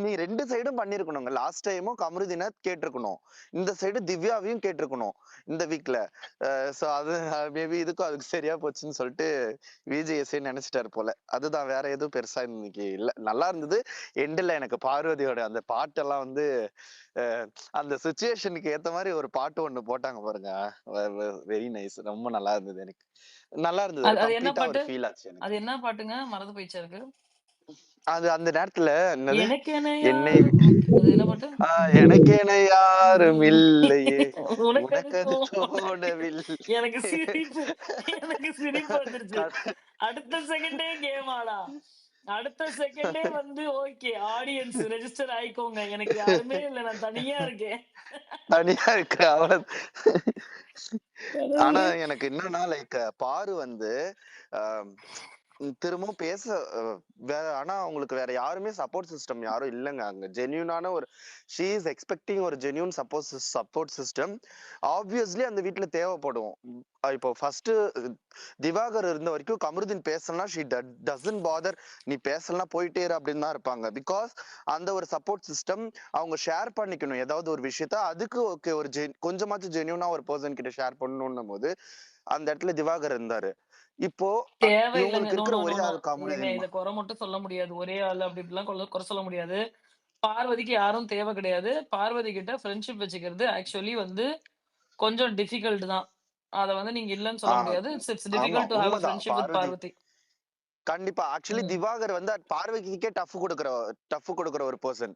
நீ ரெண்டு சைடும் பண்ணிருக்கணுங்க. லாஸ்ட் டைமும் கமருதீனை கேட்டிருக்கணும், இந்த சைடு திவ்யாவையும் கேட்டிருக்கணும் இந்த வீக்ல. சோ அது மேபி இதுக்கும் அதுக்கு சரியா போச்சுன்னு சொல்லிட்டு விஜிஎஸ்ஏ நினைச்சிட்டாரு போல. அதுதான், வேற எதுவும் பெருசா இன்னைக்கு இல்ல. நல்லா இருந்தது. எண்டில் எனக்கு பார்வதியோட அந்த பாட்டெல்லாம் வந்து அந்த சுச்சுவேஷனுக்கு ஏத்த மாதிரி ஒரு பாட்டு ஒண்ணு போட்டாங்க பாருங்க, வெரி நைஸ். ரொம்ப நல்லா இருந்தது. எனக்கு நல்லா இருந்தது. அது என்ன கம்ப்ளீட்டா ஒரு பாட்டு? ஃபீல் ஆச்சு எனக்கு. அது என்ன பாட்டுங்க? மறந்து போயிடுச்சு எனக்கு. அது அந்த நேரத்துல என்னது, எனக்கென என்னை அது என்ன பாட்டு? எனக்கென யாரும் இல்லையே, உனக்கு அது உனக்கு அது தோணவில்லை. எனக்கு சிரிப்பு வந்துருச்சு. அடுத்த செகண்டே கேம் ஆடா. அடுத்த செகண்டே வந்து ஓகே ஆடியன்ஸ் ரெஜிஸ்டர் ஆயிக்கோங்க. எனக்கு யாருமே இல்ல, நான் தனியா இருக்கேன். தனியா இருக்கு அவ்வளவு. ஆனா எனக்கு என்னன்னா லைக் பாரு வந்து திரும்பவும் பேச ஆனா அவங்களுக்கு வேற யாருமே சப்போர்ட் சிஸ்டம் யாரும் இல்லைங்க அங்க. ஜென்யூனான ஒரு ஷீ இஸ் எக்ஸ்பெக்டிங் ஒரு ஜென்யூன் சப்போர்ட் சிஸ்டம் ஆப்வியஸ்லி அந்த வீட்டுல தேவைப்படும். இப்போ ஃபர்ஸ்ட் திவாகர் இருந்த வரைக்கும் கமருதீன் பேசலாம், ஷீ டசன்ட் பாதர், நீ பேசலாம் போயிட்டே இரு அப்படின்னு தான் இருப்பாங்க. பிகாஸ் அந்த ஒரு சப்போர்ட் சிஸ்டம் அவங்க ஷேர் பண்ணிக்கணும் ஏதாவது ஒரு விஷயத்த. அதுக்கு ஓகே, ஒரு கொஞ்சமாச்சும் ஜென்யூனா ஒரு பர்சன் கிட்ட ஷேர் பண்ணணும் போது அந்த இடத்துல திவாகர் இருந்தாரு. இப்போ தேவையில்லைங்க. இவங்களுக்கு நோ இருக்கிற நோ நோ ஒரே நோ ஆள் ஏங்க, கமருதீன் இத தான். குறை மட்டும் சொல்ல முடியாது. ஒரே ஆள் அப்படி இப்படிலாம் குறை சொல்ல முடியாது. பார்வதிக்கு யாரும் தேவை கிடையாது. பார்வதி கிட்ட ஃப்ரெண்ட்ஷிப் வச்சுக்கிறது ஆக்சுவலி வந்து கொஞ்சம் டிஃபிகல்ட் தான். அத வந்து நீங்க இல்லன்னு சொல்ல முடியாது. இட்ஸ் ஆமா டிஃபிகல்ட் டு ஹேவ் எ உண்மைதான். Friendship with Parvathi Parvathi. கண்டிப்பா. ஆக்சுவலி ம். திவாகர் வந்து பார்வதிக்கே டஃப் கொடுக்கிற ஒரு பெர்சன்.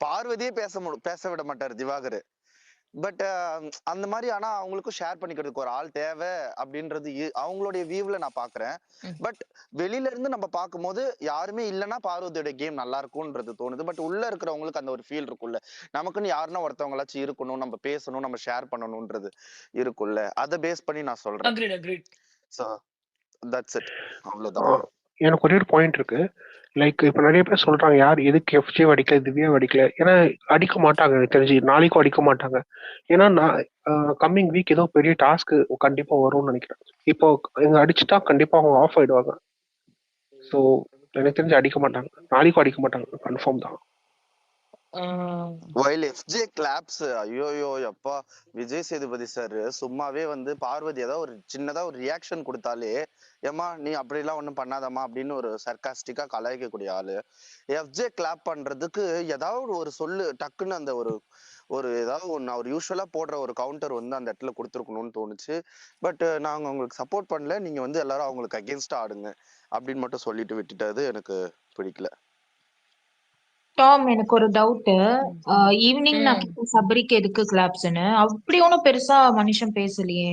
பார்வதியே பேச விட மாட்டாரு திவாகர். பட் அந்த மாதிரி ஆனா அவங்களுக்கும் ஷேர் பண்ணிக்கிறதுக்கு ஒரு ஆள் தேவை அப்படின்றது அவங்களுடைய வியூவ்ல நான் பாக்குறேன். ம். பட் வெளியில இருந்து நம்ம பார்க்கும்போது யாருமே இல்லைன்னா பார்வதியோட கேம் நல்லா இருக்கும்ன்றது தோணுது. பட் உள்ள இருக்கிறவங்களுக்கு அந்த ஒரு ஃபீல் இருக்கும்ல, நமக்குன்னு யாருன்னா ஒருத்தவங்களாச்சும் இருக்கணும், நம்ம பேசணும், நம்ம ஷேர் பண்ணணும்ன்றது இருக்கும்ல. அதை பேஸ் பண்ணி நான் சொல்றேன். அக்ரீட். So that's it. ஆ, அவ்வளவுதான். எனக்கு ஒரே ஒரு பாயிண்ட் இருக்கு. லைக் இப்ப நிறைய பேர் சொல்றாங்க யார் எதுக்கு எஃப்ஜே அடிக்கல, திவ்யா அடிக்கல. ஏன்னா அடிக்க மாட்டாங்க, எனக்கு தெரிஞ்சு நாளைக்கும் அடிக்க மாட்டாங்க. ஏன்னா நான் கம்மிங் வீக் ஏதோ பெரிய டாஸ்க் கண்டிப்பா வரும்னு நினைக்கிறேன். இப்போ இங்க அடிச்சுட்டா கண்டிப்பா அவங்க ஆஃப் ஆயிடுவாங்க. ஸோ எனக்கு தெரிஞ்சு அடிக்க மாட்டாங்க, நாளைக்கும் அடிக்க மாட்டாங்க, கன்ஃபார்ம் தான். வைல் எஃப்ஜே கிளாப்ஸ், ஐயோயோ அப்பா, விஜய் சேதுபதி சார் சும்மாவே வந்து பார்வதி ஏதாவது ஒரு சின்னதா ஒரு ரியாக்ஷன் கொடுத்தாலே, ஏமா நீ அப்படிலாம் ஒண்ணும் பண்ணாதம்மா அப்படின்னு ஒரு சர்காஸ்டிக்கா கலாய்க்கக்கூடிய ஆளு. எஃப்ஜே கிளாப் பண்றதுக்கு ஏதாவது ஒரு சொல்லு டக்குன்னு அந்த ஒரு ஏதாவது ஒன்று அவர் யூஸ்வலா போடுற ஒரு கவுண்டர் வந்து அந்த இடத்துல கொடுத்துருக்கணும்னு தோணுச்சு. பட் நாங்க உங்களுக்கு சப்போர்ட் பண்ணல, நீங்க வந்து எல்லாரும் அவங்களுக்கு அகேன்ஸ்டா ஆடுங்க அப்படின்னு மட்டும் சொல்லிட்டு விட்டுட்டது எனக்கு பிடிக்கல. டாம், எனக்கு ஒரு டவுட். ஈவினிங் நான் ம். கேட்ட சபரிக்கு எதுக்கு கிளாப்ஸ்னு, அப்படி ஒன்றும் பெருசா மனுஷன் பேசலையே.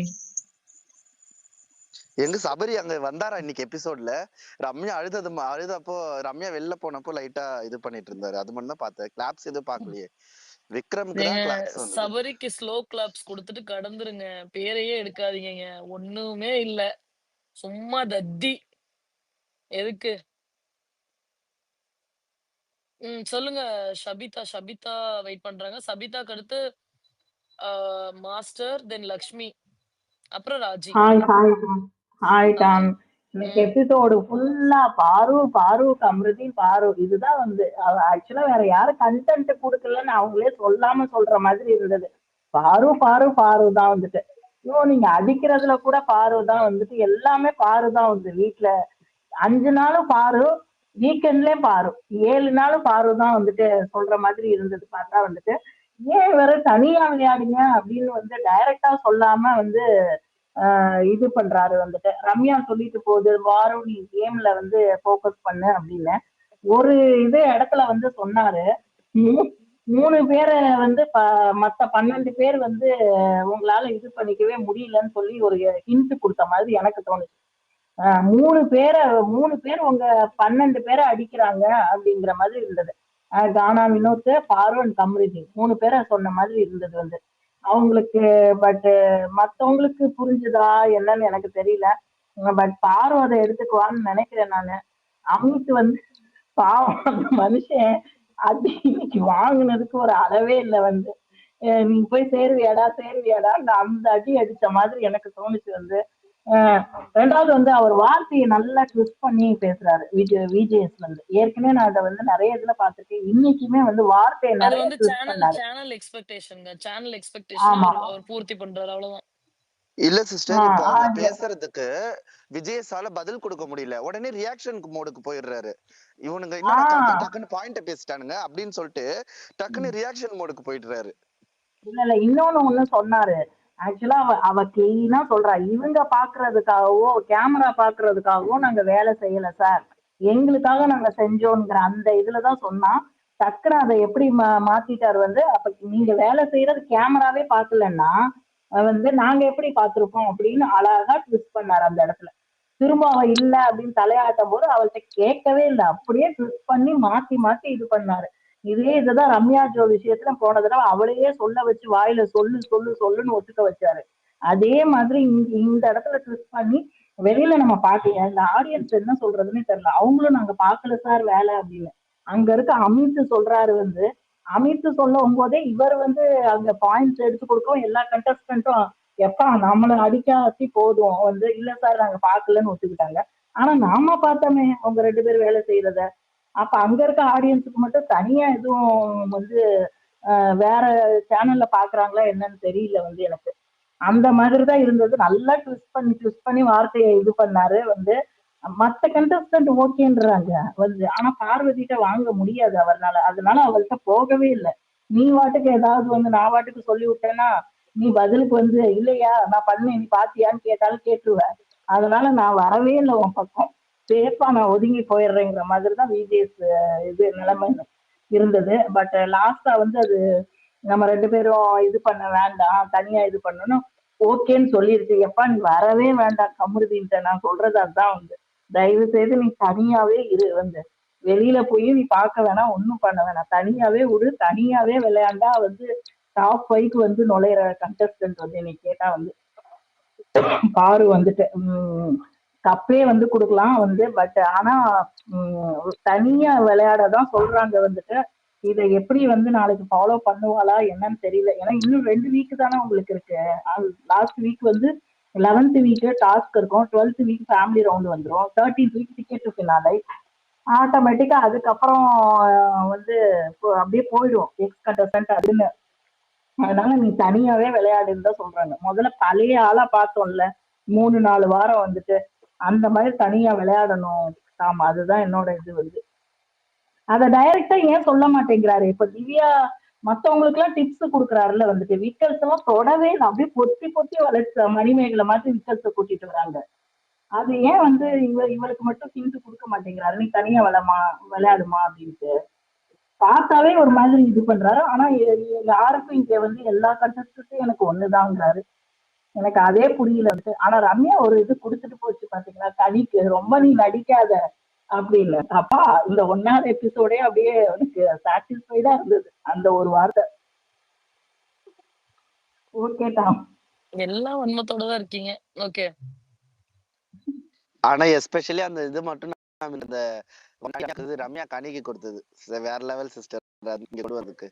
எங்க சபரி அங்க வந்தாரா இன்னைக்கு எபிசோட்ல? ரம்யா அழுதப்போ ரம்யா வெளில போனப்போ லைட்டா இது பண்ணிட்டு இருந்தாரு, அது மட்டும் தான் பார்த்தேன். கிளாப்ஸ் எதுவும் பார்க்கலையே. விக்ரமுக்கு நீங்க தான் கிளாப்ஸ் வந்தது. சபரிக்கு ஸ்லோ கிளாப்ஸ் கொடுத்துட்டு கடந்துருங்க, பேரையே எடுக்காதீங்க. ஒண்ணுமே இல்ல, சும்மா தத்தி. எதுக்கு? சொல்லுங்க. ஷபிதா வெயிட் பண்றாங்க. சபிதாக்கு அடுத்து மாஸ்டர், தென் லக்ஷ்மி, அப்புறம் ராஜி. ஹாய் ஹாய் ஹாய் ஆ. டாம். இன்னைக்கு ம். எபிசோடு ஃபுல்லா பாரு கம்ருதீன் பாரு இதுதான் வந்து ஆக்சுவலா வேற யாரும் கண்டென்ட் கொடுக்கலன்னு அவங்களே சொல்லாம சொல்ற மாதிரி இருந்தது. பாரு தான் வந்துட்டு. ஐயோ, நீங்க அடிக்கிறதுல கூட பாரு தான் வந்துட்டு, எல்லாமே பாரு தான் வந்து வீட்டுல 5 நாளும் பாரு, வீக்கெண்ட்லயும் பாரு, 7 நாளும் பாரு தான் வந்துட்டு சொல்ற மாதிரி இருந்தது. பார்த்தா வந்துட்டு ஏன் வேற தனியா விளையாடுங்க அப்படின்னு வந்து டைரக்டா சொல்லாம வந்து இது பண்றாரு வந்துட்டு. ரம்யா சொல்லிட்டு போகுது, வாரு நீ கேம்ல வந்து ஃபோக்கஸ் பண்ணு அப்படின்னு. ஒரு இது இடத்துல வந்து சொன்னாரு, மூ- 3 பேரை வந்து மத்த 12 பேர் வந்து உங்களால இது பண்ணிக்கவே முடியலன்னு சொல்லி ஒரு ஹிண்ட் கொடுத்த மாதிரி எனக்கு தோணுச்சு. 3 பேர் உங்க 12 பேரை அடிக்கிறாங்க அப்படிங்கிற மாதிரி இருந்தது. கானா வினோத், பாரு அண்ட் கம்ருதி 3 பேரை சொன்ன மாதிரி இருந்தது வந்து அவங்களுக்கு. பட் மத்தவங்களுக்கு புரிஞ்சுதா என்னன்னு எனக்கு தெரியல. பட் பாரு அதை எடுத்துக்குவான்னு நினைக்கிறேன் நானு. அமித் வந்து பாவம், அந்த மனுஷன் அடி இன்னைக்கு வாங்குனதுக்கு ஒரு அளவே இல்லை வந்து. நீ போய் சேருவியாடா அந்த அடி அடிச்ச மாதிரி எனக்கு தோணுச்சு வந்து. அஹ் ரெண்டாவது வந்து அவர் வார்த்தையை நல்லா ட்விஸ்ட் பண்ணி பேசுறாரு விஜேஎஸ்ல இருந்து. ஏற்கனவே நான் அதை வந்து நிறைய இதுல பார்த்திருக்கேன். இன்னைக்குமே வந்து வார்த்தையை அது நிறைய வந்து ட்விஸ்ட் பண்ணாரு. சேனல் எக்ஸ்பெக்டேஷன்ங்க. சேனல் எக்ஸ்பெக்டேஷன ஆமா. அவர் பூர்த்தி பண்றாரு, அவ்வளவுதான். இல்ல சிஸ்டர், இப்போ அவங்க அது பேசுறதுக்கு விஜயசால பதில் கொடுக்க முடியல, உடனே ரியாக்ஷன் மோடுக்கு போயிடுறாரு. இவனுங்க என்னடா ஆஹ் டக்குன்னு பாயிண்ட பேசிட்டானுங்க அப்படின்னு சொல்லிட்டு டக்குன்னு ரியாக்ஷன் மோடுக்கு போயிடுறாரு. இல்ல இன்னொன்னு ஒண்ணு சொன்னாரு. ஆக்சுவலா அவ கிளீனா சொல்றா, இவங்க பாக்குறதுக்காகவோ கேமரா பாக்குறதுக்காகவோ நாங்க வேலை செய்யல சார், எங்களுக்காக நாங்க செஞ்சோங்கிற அந்த இதுலதான் சொன்னா. டக்குன்னு அதை எப்படி மாத்திட்டாரு வந்து, அப்ப நீங்க வேலை செய்யறது கேமராவே பாக்கலன்னா வந்து நாங்க எப்படி பாத்திருப்போம் அப்படின்னு அழகா ட்விஸ்ட் பண்ணாரு அந்த இடத்துல. திரும்ப அவ இல்ல அப்படின்னு தலையாட்டும் போது அவள்கிட்ட கேட்கவே இல்லை, அப்படியே ட்விஸ்ட் பண்ணி மாத்தி மாத்தி இது பண்ணாரு. இதே இதுதான் ரம்யா ஜோ விஷயத்துல போன தடவை அவளையே சொல்ல வச்சு வாயில சொல்லுன்னு ஒத்துக்க வச்சாரு. அதே மாதிரி இந்த இடத்துல ட்விஸ்ட் பண்ணி வெளியில நம்ம பாக்கல, இந்த ஆடியன்ஸ் என்ன சொல்றதுன்னு தெரியல. அவங்களும் நாங்க பாக்கல சார் வேலை அப்படின்னு. அங்க இருக்க அமித் சொல்றாரு வந்து, அமித் சொல்லும் போதே இவர் வந்து அங்க பாயிண்ட்ஸ் எடுத்து கொடுக்கவும் எல்லா கண்டஸ்டன்ட்டும் எப்பா நம்மள அடிக்காட்டி போதும் வந்து, இல்ல சார் நாங்க பாக்கலன்னு ஒத்துக்கிட்டாங்க. ஆனா நாம பார்த்தோமே அவங்க 2 பேரும் வேலை செய்யறத. அப்ப அங்க இருக்க ஆடியன்ஸுக்கு மட்டும் தனியா எதுவும் வந்து வேற சேனல்ல பாக்குறாங்களா என்னன்னு தெரியல வந்து எனக்கு. அந்த மாதிரிதான் இருந்தது. நல்லா ட்விஸ்ட் பண்ணி வார்த்தையை இது பண்ணாரு வந்து. மத்த கண்டஸ்டன்ட் ஓகேன்றாங்க வந்து, ஆனா பார்வதிட்ட வாங்க முடியாது அவர்னால, அதனால அவள்கிட்ட போகவே இல்லை. நீ வாட்டுக்கு ஏதாவது வந்து நான் வாட்டுக்கு சொல்லி விட்டேன்னா நீ பதிலுக்கு வந்து இல்லையா நான் பண்ணேன் நீ பாத்தியான்னு கேட்டாலும் கேட்டுருவ. அதனால நான் வரவே இல்லை உன் பக்கம். சேஃபா நான் ஒதுங்கி போயிடுறேங்கிற மாதிரி தான் விஜேஎஸ் இது நிலைமை இருந்தது. பட் லாஸ்டா வந்து அது நம்ம 2 பேரும் இது பண்ண வேண்டாம், தனியா இது பண்ணணும் ஓகேன்னு சொல்லிருச்சு. எப்பா நீ வரவே வேண்டாம் கமருதீன்ட்ட, நான் சொல்றது அதுதான் வந்து தயவு செய்து நீ தனியாவே இரு, வந்து வெளியில போய் நீ பார்க்க வேணாம், ஒன்றும் பண்ண வேணாம், தனியாவே விடு, தனியாவே விளையாண்டா வந்து டாப் 5க்கு வந்து நுழையிற கண்டஸ்டன்ட் வந்து என்னை கேட்டா வந்து பாரு வந்துட்டு கப்பே வந்து கொடுக்கலாம் வந்து. பட் ஆனா தனியா விளையாடதான் சொல்றாங்க வந்துட்டு. இதை எப்படி வந்து நாளைக்கு ஃபாலோ பண்ணுவாளா என்னன்னு தெரியல. ஏன்னா இன்னும் 2 வீக் தானே உங்களுக்கு இருக்கு. லாஸ்ட் வீக் வந்து 11th வீக் டாஸ்க் இருக்கும், 12th வீக் ஃபேமிலி ரவுண்ட் வந்துடும், 13th week ticket to finale. ஆட்டோமேட்டிக்கா அதுக்கப்புறம் வந்து அப்படியே போயிடும் எக்ஸ் கண்டஸ்டன்ட் அப்படின்னு. அதனால நீ தனியாவே விளையாடுன்னு தான் சொல்றாங்க. முதல்ல பழைய ஆளா பார்த்தோம்ல 3-4 வாரம் வந்துட்டு, அந்த மாதிரி தனியா விளையாடணும். ஆமா, அதுதான் என்னோட இது வந்து. அத டைரக்டா ஏன் சொல்ல மாட்டேங்கிறாரு? இப்ப திவ்யா மத்தவங்களுக்கு எல்லாம் டிப்ஸ் கொடுக்குறாருல வந்துட்டு, விக்கல்ஸ் எல்லாம் தொடவே இல்லை, அப்படியே பொத்தி பொத்தி வளர்ச்சி மணிமேகலை மாதிரி விக்கல்ஸ கூட்டிட்டு வராங்க. அது ஏன் வந்து இவளுக்கு மட்டும் ஹிண்ட் கொடுக்க மாட்டேங்கிறாரு, நீ தனியா விளையாடுமா அப்படின்ட்டு. பார்த்தாவே ஒரு மாதிரி இது பண்றாரு. ஆனா யாருக்கும் இங்க வந்து எல்லா கண்டஸ்டன்ட்டும் எனக்கு ஒண்ணுதாங்கிறாரு. எனக்கு அதே புரியல வந்து. ஆனா ரம்யா ஒரு இது கொடுத்துட்டு போச்சு பாத்தீங்களா கனிக்கு, ரொம்ப நீ நடிக்காத அப்படின்னு. அப்பா இந்த 1வது எபிசோடே அப்படியே எனக்கு சாட்டிஸ்ஃபைடா இருந்தது அந்த ஒரு வார்த்தை. ஓகேடா, எல்லாம் வன்மத்தோட தான் இருக்கீங்க. ஓகே. ஆனா எஸ்பெஷலி அந்த இது மட்டும் இந்த ரம்யா கனிக்கு கொடுத்தது வேற லெவல் சிஸ்டர். இங்க கொடுவதுக்கு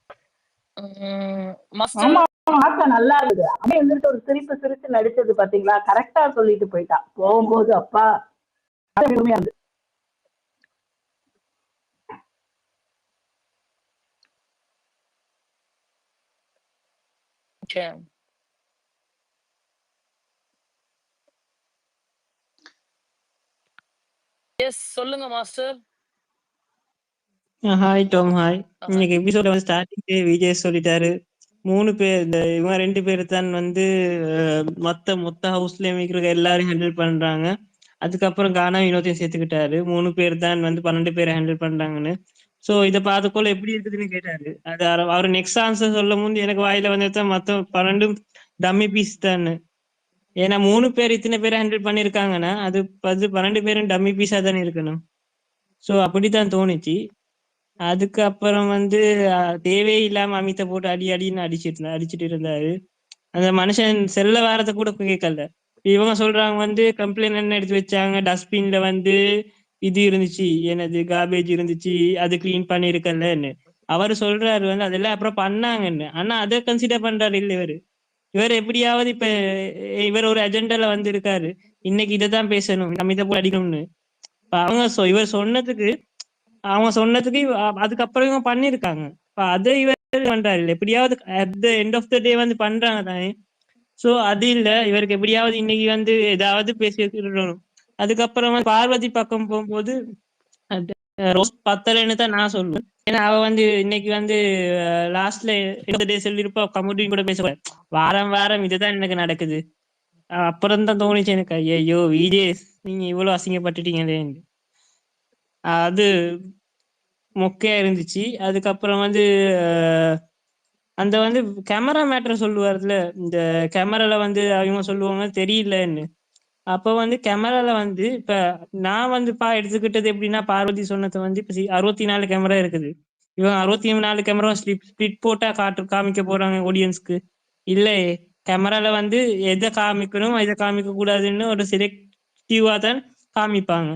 மாஸ்டர் ஆமா ஆசை நல்லா இருக்குது. அப்படியே இருந்துட்டு ஒரு சிரிப்பு சிரிச்சு நடிச்சது பாத்தீங்களா, கரெக்டா சொல்லிட்டு போயிட்டா போகும்போது. அப்பா பெருமையா இருந்து. ஓகே. எஸ் சொல்லுங்க மாஸ்டர். Hi Tom, hi. இன்னைக்கு எபிசோட வந்து ஸ்டார்டிங்லேயே விஜய் சொல்லிட்டாரு 3 பேர், இந்த இவங்க 2 பேர் தான் வந்து மொத்த ஹவுஸ்ல இருக்கிற எல்லாரும் ஹேண்டில் பண்றாங்க. அதுக்கப்புறம் கானா வினோத்தையும் சேர்த்துக்கிட்டாரு. 3 பேர் தான் வந்து 12 பேரை ஹேண்டில் பண்றாங்கன்னு. சோ இதை பார்த்துக்கொள்ள எப்படி இருக்குதுன்னு கேட்டாரு. அது அவர் நெக்ஸ்ட் ஆன்சர் சொல்லும் போது எனக்கு வாயில வந்து மொத்த 12 டம்மி பீஸ் தான். ஏன்னா 3 பேர் இத்தனை பேரை ஹேண்டில் பண்ணிருக்காங்கன்னா அது 12 பேரும் டம்மி பீஸா தானே இருக்கணும். சோ அப்படித்தான் தோணுச்சு. அதுக்கப்புறம் வந்து தேவையில்லாம அமித்தை போட்டு அடின்னு அடிச்சிட்டு இருந்தாரு. அந்த மனுஷன் செல்ல வாரத்தை கூட கேட்கல. இவங்க சொல்றாங்க வந்து கம்ப்ளைண்ட் என்ன எடுத்து வச்சாங்க, டஸ்ட்பின்ல வந்து இது இருந்துச்சு, எனது கார்பேஜ் இருந்துச்சு, அது கிளீன் பண்ணிருக்கலன்னு. அவரு சொல்றாரு வந்து அதெல்லாம் அப்புறம் பண்ணாங்கன்னு. ஆனா அதை கன்சிடர் பண்றாரு இல்ல இவர் எப்படியாவது இப்ப இவர் ஒரு அஜெண்டால வந்து இருக்காரு, இன்னைக்கு இதைதான் பேசணும், நம்ம இதை போய் அடிக்கணும்னு. அவங்க இவர் சொன்னதுக்கு அதுக்கப்புறம் பண்ணிருக்காங்க. அதை இவர் பண்றாரு இல்ல, எப்படியாவது at the end of the day வந்து பண்றாங்க தானே. சோ அது இல்ல, இவருக்கு எப்படியாவது இன்னைக்கு வந்து ஏதாவது பேசிடணும். அதுக்கப்புறம் பார்வதி பக்கம் போகும்போது ரோஸ் பத்தலைன்னு தான் நான் சொல்லுவேன். ஏன்னா அவ வந்து இன்னைக்கு வந்து லாஸ்ட்ல டே சொல்லிருப்பா கமுடியும் கூட பேச வாரம் வாரம் இதுதான் எனக்கு நடக்குது. அப்புறம் தான் தோணுச்சு எனக்கு, ஐயோ விஜேஸ் நீங்க இவ்வளவு அசிங்கப்பட்டுட்டீங்களே. அது மொக்கையா இருந்துச்சு. அதுக்கப்புறம் வந்து அந்த வந்து கேமரா மேட்டர் சொல்லுவார்ல, இந்த கேமரால வந்து அவங்க சொல்லுவாங்க தெரியலன்னு. அப்ப வந்து கேமரால வந்து இப்ப நான் வந்து எடுத்துக்கிட்டது எப்படின்னா, பார்வதி சொன்னது வந்து இப்ப 64 கேமரா இருக்குது. இவங்க 64 கேமரா ஸ்பிளிட் போட்டா காமிக்க போறாங்க ஆடியன்ஸ்க்கு. இல்லையே, கேமரால வந்து எதை காமிக்கணும் எதை காமிக்க கூடாதுன்னு ஒரு செலக்டிவா தான் காமிப்பாங்க.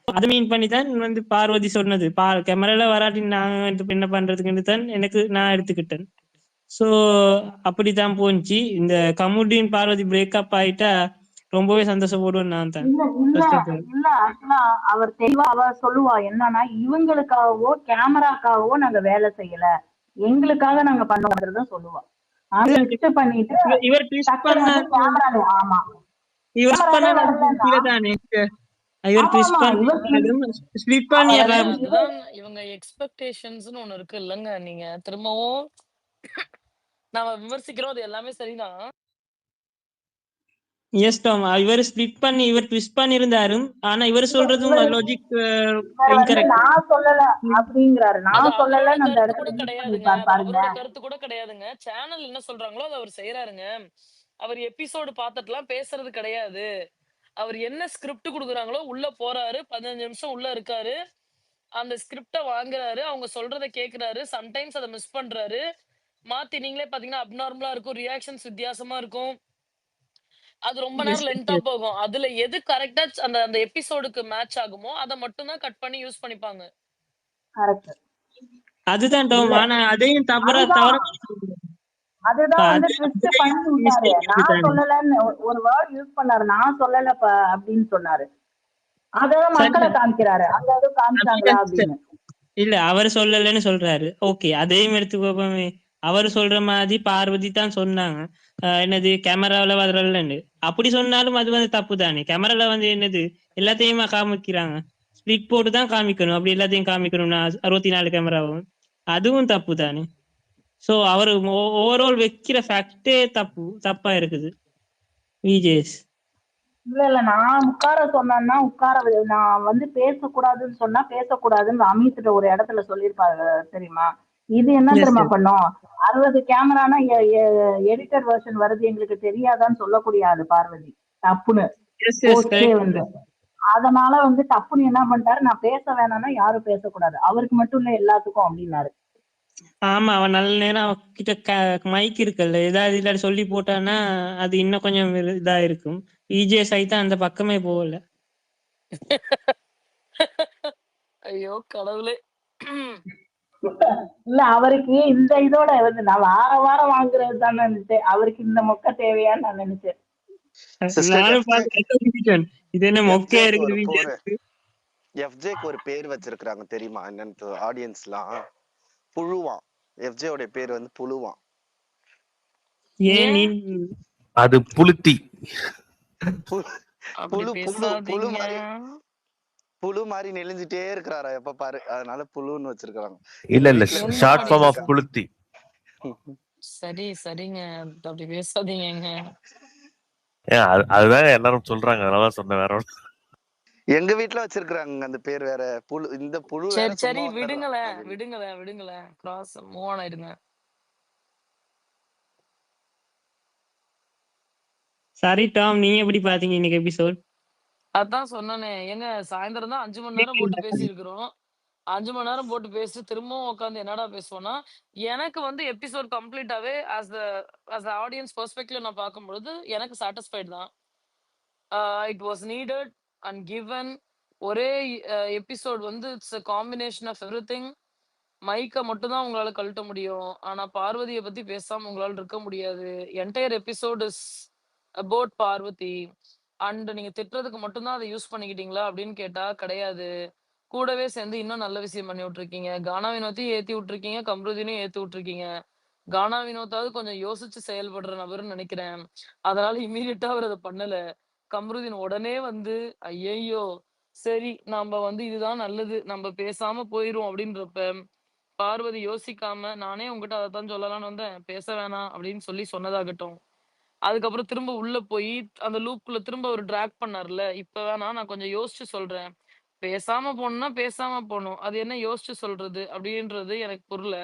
அதை மீன் பண்ணி தான் வந்து பார்வதி சொன்னது, கேமரால வராட்டி நாங்க என்ன பண்றதுக்குன்னு தான் நான் எடுத்துக்கிட்டேன். சோ அப்படித்தான் போச்சு. இந்த கமுடின் பார்வதி பிரேக்கப் ஆயிட்டா ரொம்பவே சந்தோஷப்படுவேன் நான் தான். ஆக்சுவலா அவர் தெளிவா அவ சொல்லுவா என்னன்னா, இவங்களுக்காகவோ கேமராக்காகவோ நாங்க வேலை செய்யல, எங்களுக்காக நாங்க பண்ணோம்ன்றதான் சொல்லுவா. பண்ணிட்டு இவர் ட்விஸ்ட் பண்ண ஆமா இவர் பண்ணதானே இவர் ட்விஸ்ட் பண்ணதும் ஸ்பிளிட் பண்ணி அதுதான் இவங்க எக்ஸ்பெக்டேஷன்ஸ்னு ஒண்ணு இருக்கு இல்லங்க. நீங்க திரும்பவும் நாம விமர்சிக்கிறோம், அது எல்லாமே சரிதான். S Tom. இவர் ஸ்ப்ளிட் பண்ணி இவர் ட்விஸ்ட் பண்ணியிருந்தாரு. ஆனா இவர் சொல்றதும் இவர் லாஜிக் இவர் இன்கரெக்ட். நான் சொல்லல அப்படிங்கிறாரு. அது நான் அவரோட சொல்லலன்னு அந்த கருத்து கூட இடத்துல யூஸ் கிடையாதுங்க. பண்ணிருப்பாரு அது பாருங்க. அவரோட கருத்து கூட கிடையாதுங்க. சேனல் என்ன சொல்றாங்களோ அத அவர் செய்றாருங்க. அவர் எபிசோடு பார்த்துட்டுலாம் பேசுறது கிடையாது. அவர் என்ன ஸ்கிரிப்ட் குடுக்குறாங்களோ உள்ள போறாரு. 15 நிமிஷம் உள்ள இருக்காரு. அந்த ஸ்கிரிப்ட வாங்குறாரு. அவங்க சொல்றத கேட்கிறாரு. சம்டைம்ஸ் அத மிஸ் பண்றாரு. மாத்தி நீங்களே பார்த்தீங்கன்னா, அப்நார்மலா இருக்கும். ரியாக்ஷன்ஸ் வித்தியாசமா இருக்கும். அது ரொம்ப நேரம் லென்த்தா போகும். அதுல எது கரெக்ட்டா அந்த அந்த எபிசோடுக்கு மேட்ச் ஆகுமோ, அத மட்டும் தான் கட் பண்ணி யூஸ் பண்ணிப்பாங்க. கரெக்ட். அதுதான் டாம். இல்ல ஆனா அதையும் தவற அதுதான் அதுதான் வந்து அது ட்விஸ்ட் பண்ணி அதுலயும் விட்டாரு. மிஸ்டேக் நான் இருக்குதானே. சொல்லலன்னு ஒரு வேர்ட் யூஸ் பண்ணாரு. நான் சொல்லலப்ப அப்படின்னு சொன்னாரு. அதான் மக்களை சரி, காமிக்கிறாரு. அங்க எதுவும் காமிச்சாங்களா அப்படின்னு. இல்ல அவர் சொல்லலன்னு சொல்றாரு. ஓகே, அதையும் எடுத்துக்கோப்போமே. அவர் சொல்ற மாதிரி பார்வதி தான் சொன்னாங்க. என்னது கேமராவில வரலன்னு. அப்படி சொன்னாலும் அது வந்து தப்பு தானே. கேமரால வந்து என்னது எல்லாத்தையுமா காமிக்கிறாங்க. ஸ்பிளிட் போட்டு தான் காமிக்கணும். அப்படி எல்லாத்தையும் காமிக்கணும்னா 64 கேமராவும் அதுவும் தப்பு தானே. சோ அவர் ஓவரால் வைக்கிற ஃபேக்டே தப்பா இருக்குது. விஜேஸ் இல்ல நான் உட்கார சொன்னேன்னா நான் வந்து பேசக்கூடாதுன்னு சொன்னா பேசக்கூடாதுன்னு அமித்கிட்ட ஒரு இடத்துல சொல்லியிருப்பாரு தெரியுமா? இது என்ன எஸ் தெரியுமா பண்ணும்? 60 கேமரானா எடிட்டர் வெர்ஷன் வருது எங்களுக்கு தெரியாதான்னு சொல்லக்கூடிய ஆளு பார்வதி. தப்புன்னு எஸ் எஸ் போஸ்டே கரெக்ட். வந்து அதனால வந்து டப்புன்னு என்ன பண்ணிட்டாரு, நான் பேச வேணாம்னா யாரும் பேசக்கூடாது, அவருக்கு மட்டும் இல்ல எல்லாத்துக்கும் அப்படின்னாரு. ஆமா, அவன் நல்ல நேரம் அவகிட்ட மைக் இருக்குல்ல, ஏதாவது இல்லாட்டி சொல்லி போட்டான்னா அது இன்னும் கொஞ்சம் இதா இருக்கும். விஜேஎஸ் ஆயிட்டா அந்த பக்கமே போகல. ஐயோ கடவுளே! இல்ல அவருக்கு இந்த இதோட வந்து நான் வாரம் வாங்குறது தான் நினைச்சேன். அவருக்கு இந்த மொக்க தேவையான்னு நான் நினைச்சேன். சிஸ்டர் நானும் பார்த்து இது என்ன மொக்கையா இருக்குது விஜேஎஸ். எஃப்ஜேக்கு ஒரு பேர் வச்சிருக்காங்க தெரியுமா என்னன்னு ஆடியன்ஸ்லாம்? புழுவான். எஃப்ஜே உடைய பேர் வந்து புழுவான். ஏன் நீ அது புளுத்தி. அப்படி புழு பேசாதீங்க. புழு மாதிரி நெளிஞ்சிட்டே இருக்கிறாரா எப்ப பாரு, அதனால புழுன்னு வச்சிருக்காங்க. இல்ல ஷார்ட் ஃபார்ம் ஆஃப் புளுத்தி. சரிங்க. அப்படி பேசாதீங்க. அதுதான் எல்லாரும் சொல்றாங்க, அதனால சொன்னேன். வேற ஒண்ணு. எங்க வீட்டுல வச்சிருக்காங்க அந்த பேர் வேற. புழு, இந்த புழு வேற. சரி விடுங்களேன். கிராஸ் மூவ் ஆன் ஆயிடுங்க. சரி டாம், நீங்க எப்படி பாத்தீங்க இன்னைக்கு எபிசோட்? அதான் சொன்னனே ஏங்க, சாயந்தரம் தான் 5 மணி நேரம் போட்டு பேசியிருக்கிறோம். 5 மணி நேரம் போட்டு பேசிட்டு திரும்பவும் உட்காந்து என்னடா பேசுவோம்னா, எனக்கு வந்து எபிசோட் கம்ப்ளீட்டாவே ஆஸ் த ஆடியன்ஸ் பெர்ஸ்பெக்டிவ்ல நான் பார்க்கும்பொழுது எனக்கு சாட்டிஸ்ஃபைட் தான். It was needed and given. ஒரே எபிசோட் வந்து it's a combination of everything. மைக்க மட்டும் தான் உங்களால கழட்ட முடியும். ஆனா பார்வதிய பத்தி பேசாம உங்களால இருக்க முடியாது. Entire episode is about Parvathi. And நீங்க திட்டுறதுக்கு மட்டும் தான் அத யூஸ் பண்ணிக்கிட்டீங்களா அப்படின்னு கேட்டா கிடையாது. கூடவே சேர்ந்து இன்னும் நல்ல விஷயம் பண்ணி விட்டுருக்கீங்க. கானா வினோத்தையும் ஏத்தி விட்டுருக்கீங்க. கம்ருதீனையும் ஏத்தி விட்டுருக்கீங்க. கானா வினோத்தாவது கொஞ்சம் யோசிச்சு செயல்படுற நபர்ன்னு நினைக்கிறேன். அதனால இம்மீடியட்டா அவர் அத பண்ணல. கம்ருதீன் உடனே வந்து ஐயையோ! சரி நாம வந்து இதுதான் நல்லது. நம்ம பேசாம போயிருவோம் அப்படின்றப்ப, பார்வதி யோசிக்காம, நானே உன்கிட்ட அதத்தான் சொல்லலாம்னு வந்தேன். பேச வேணாம் அப்படின்னு சொல்லி சொன்னதாகட்டும். அதுக்கப்புறம் திரும்ப உள்ள போயி அந்த லூப்குள்ள திரும்ப அவரு டிராக் பண்ணார்ல. இப்ப வேணாம் நான் கொஞ்சம் யோசிச்சு சொல்றேன். பேசாம போணும்னா பேசாம போணும். அது என்ன யோசிச்சு சொல்றது அப்படின்றது எனக்கு புரியல.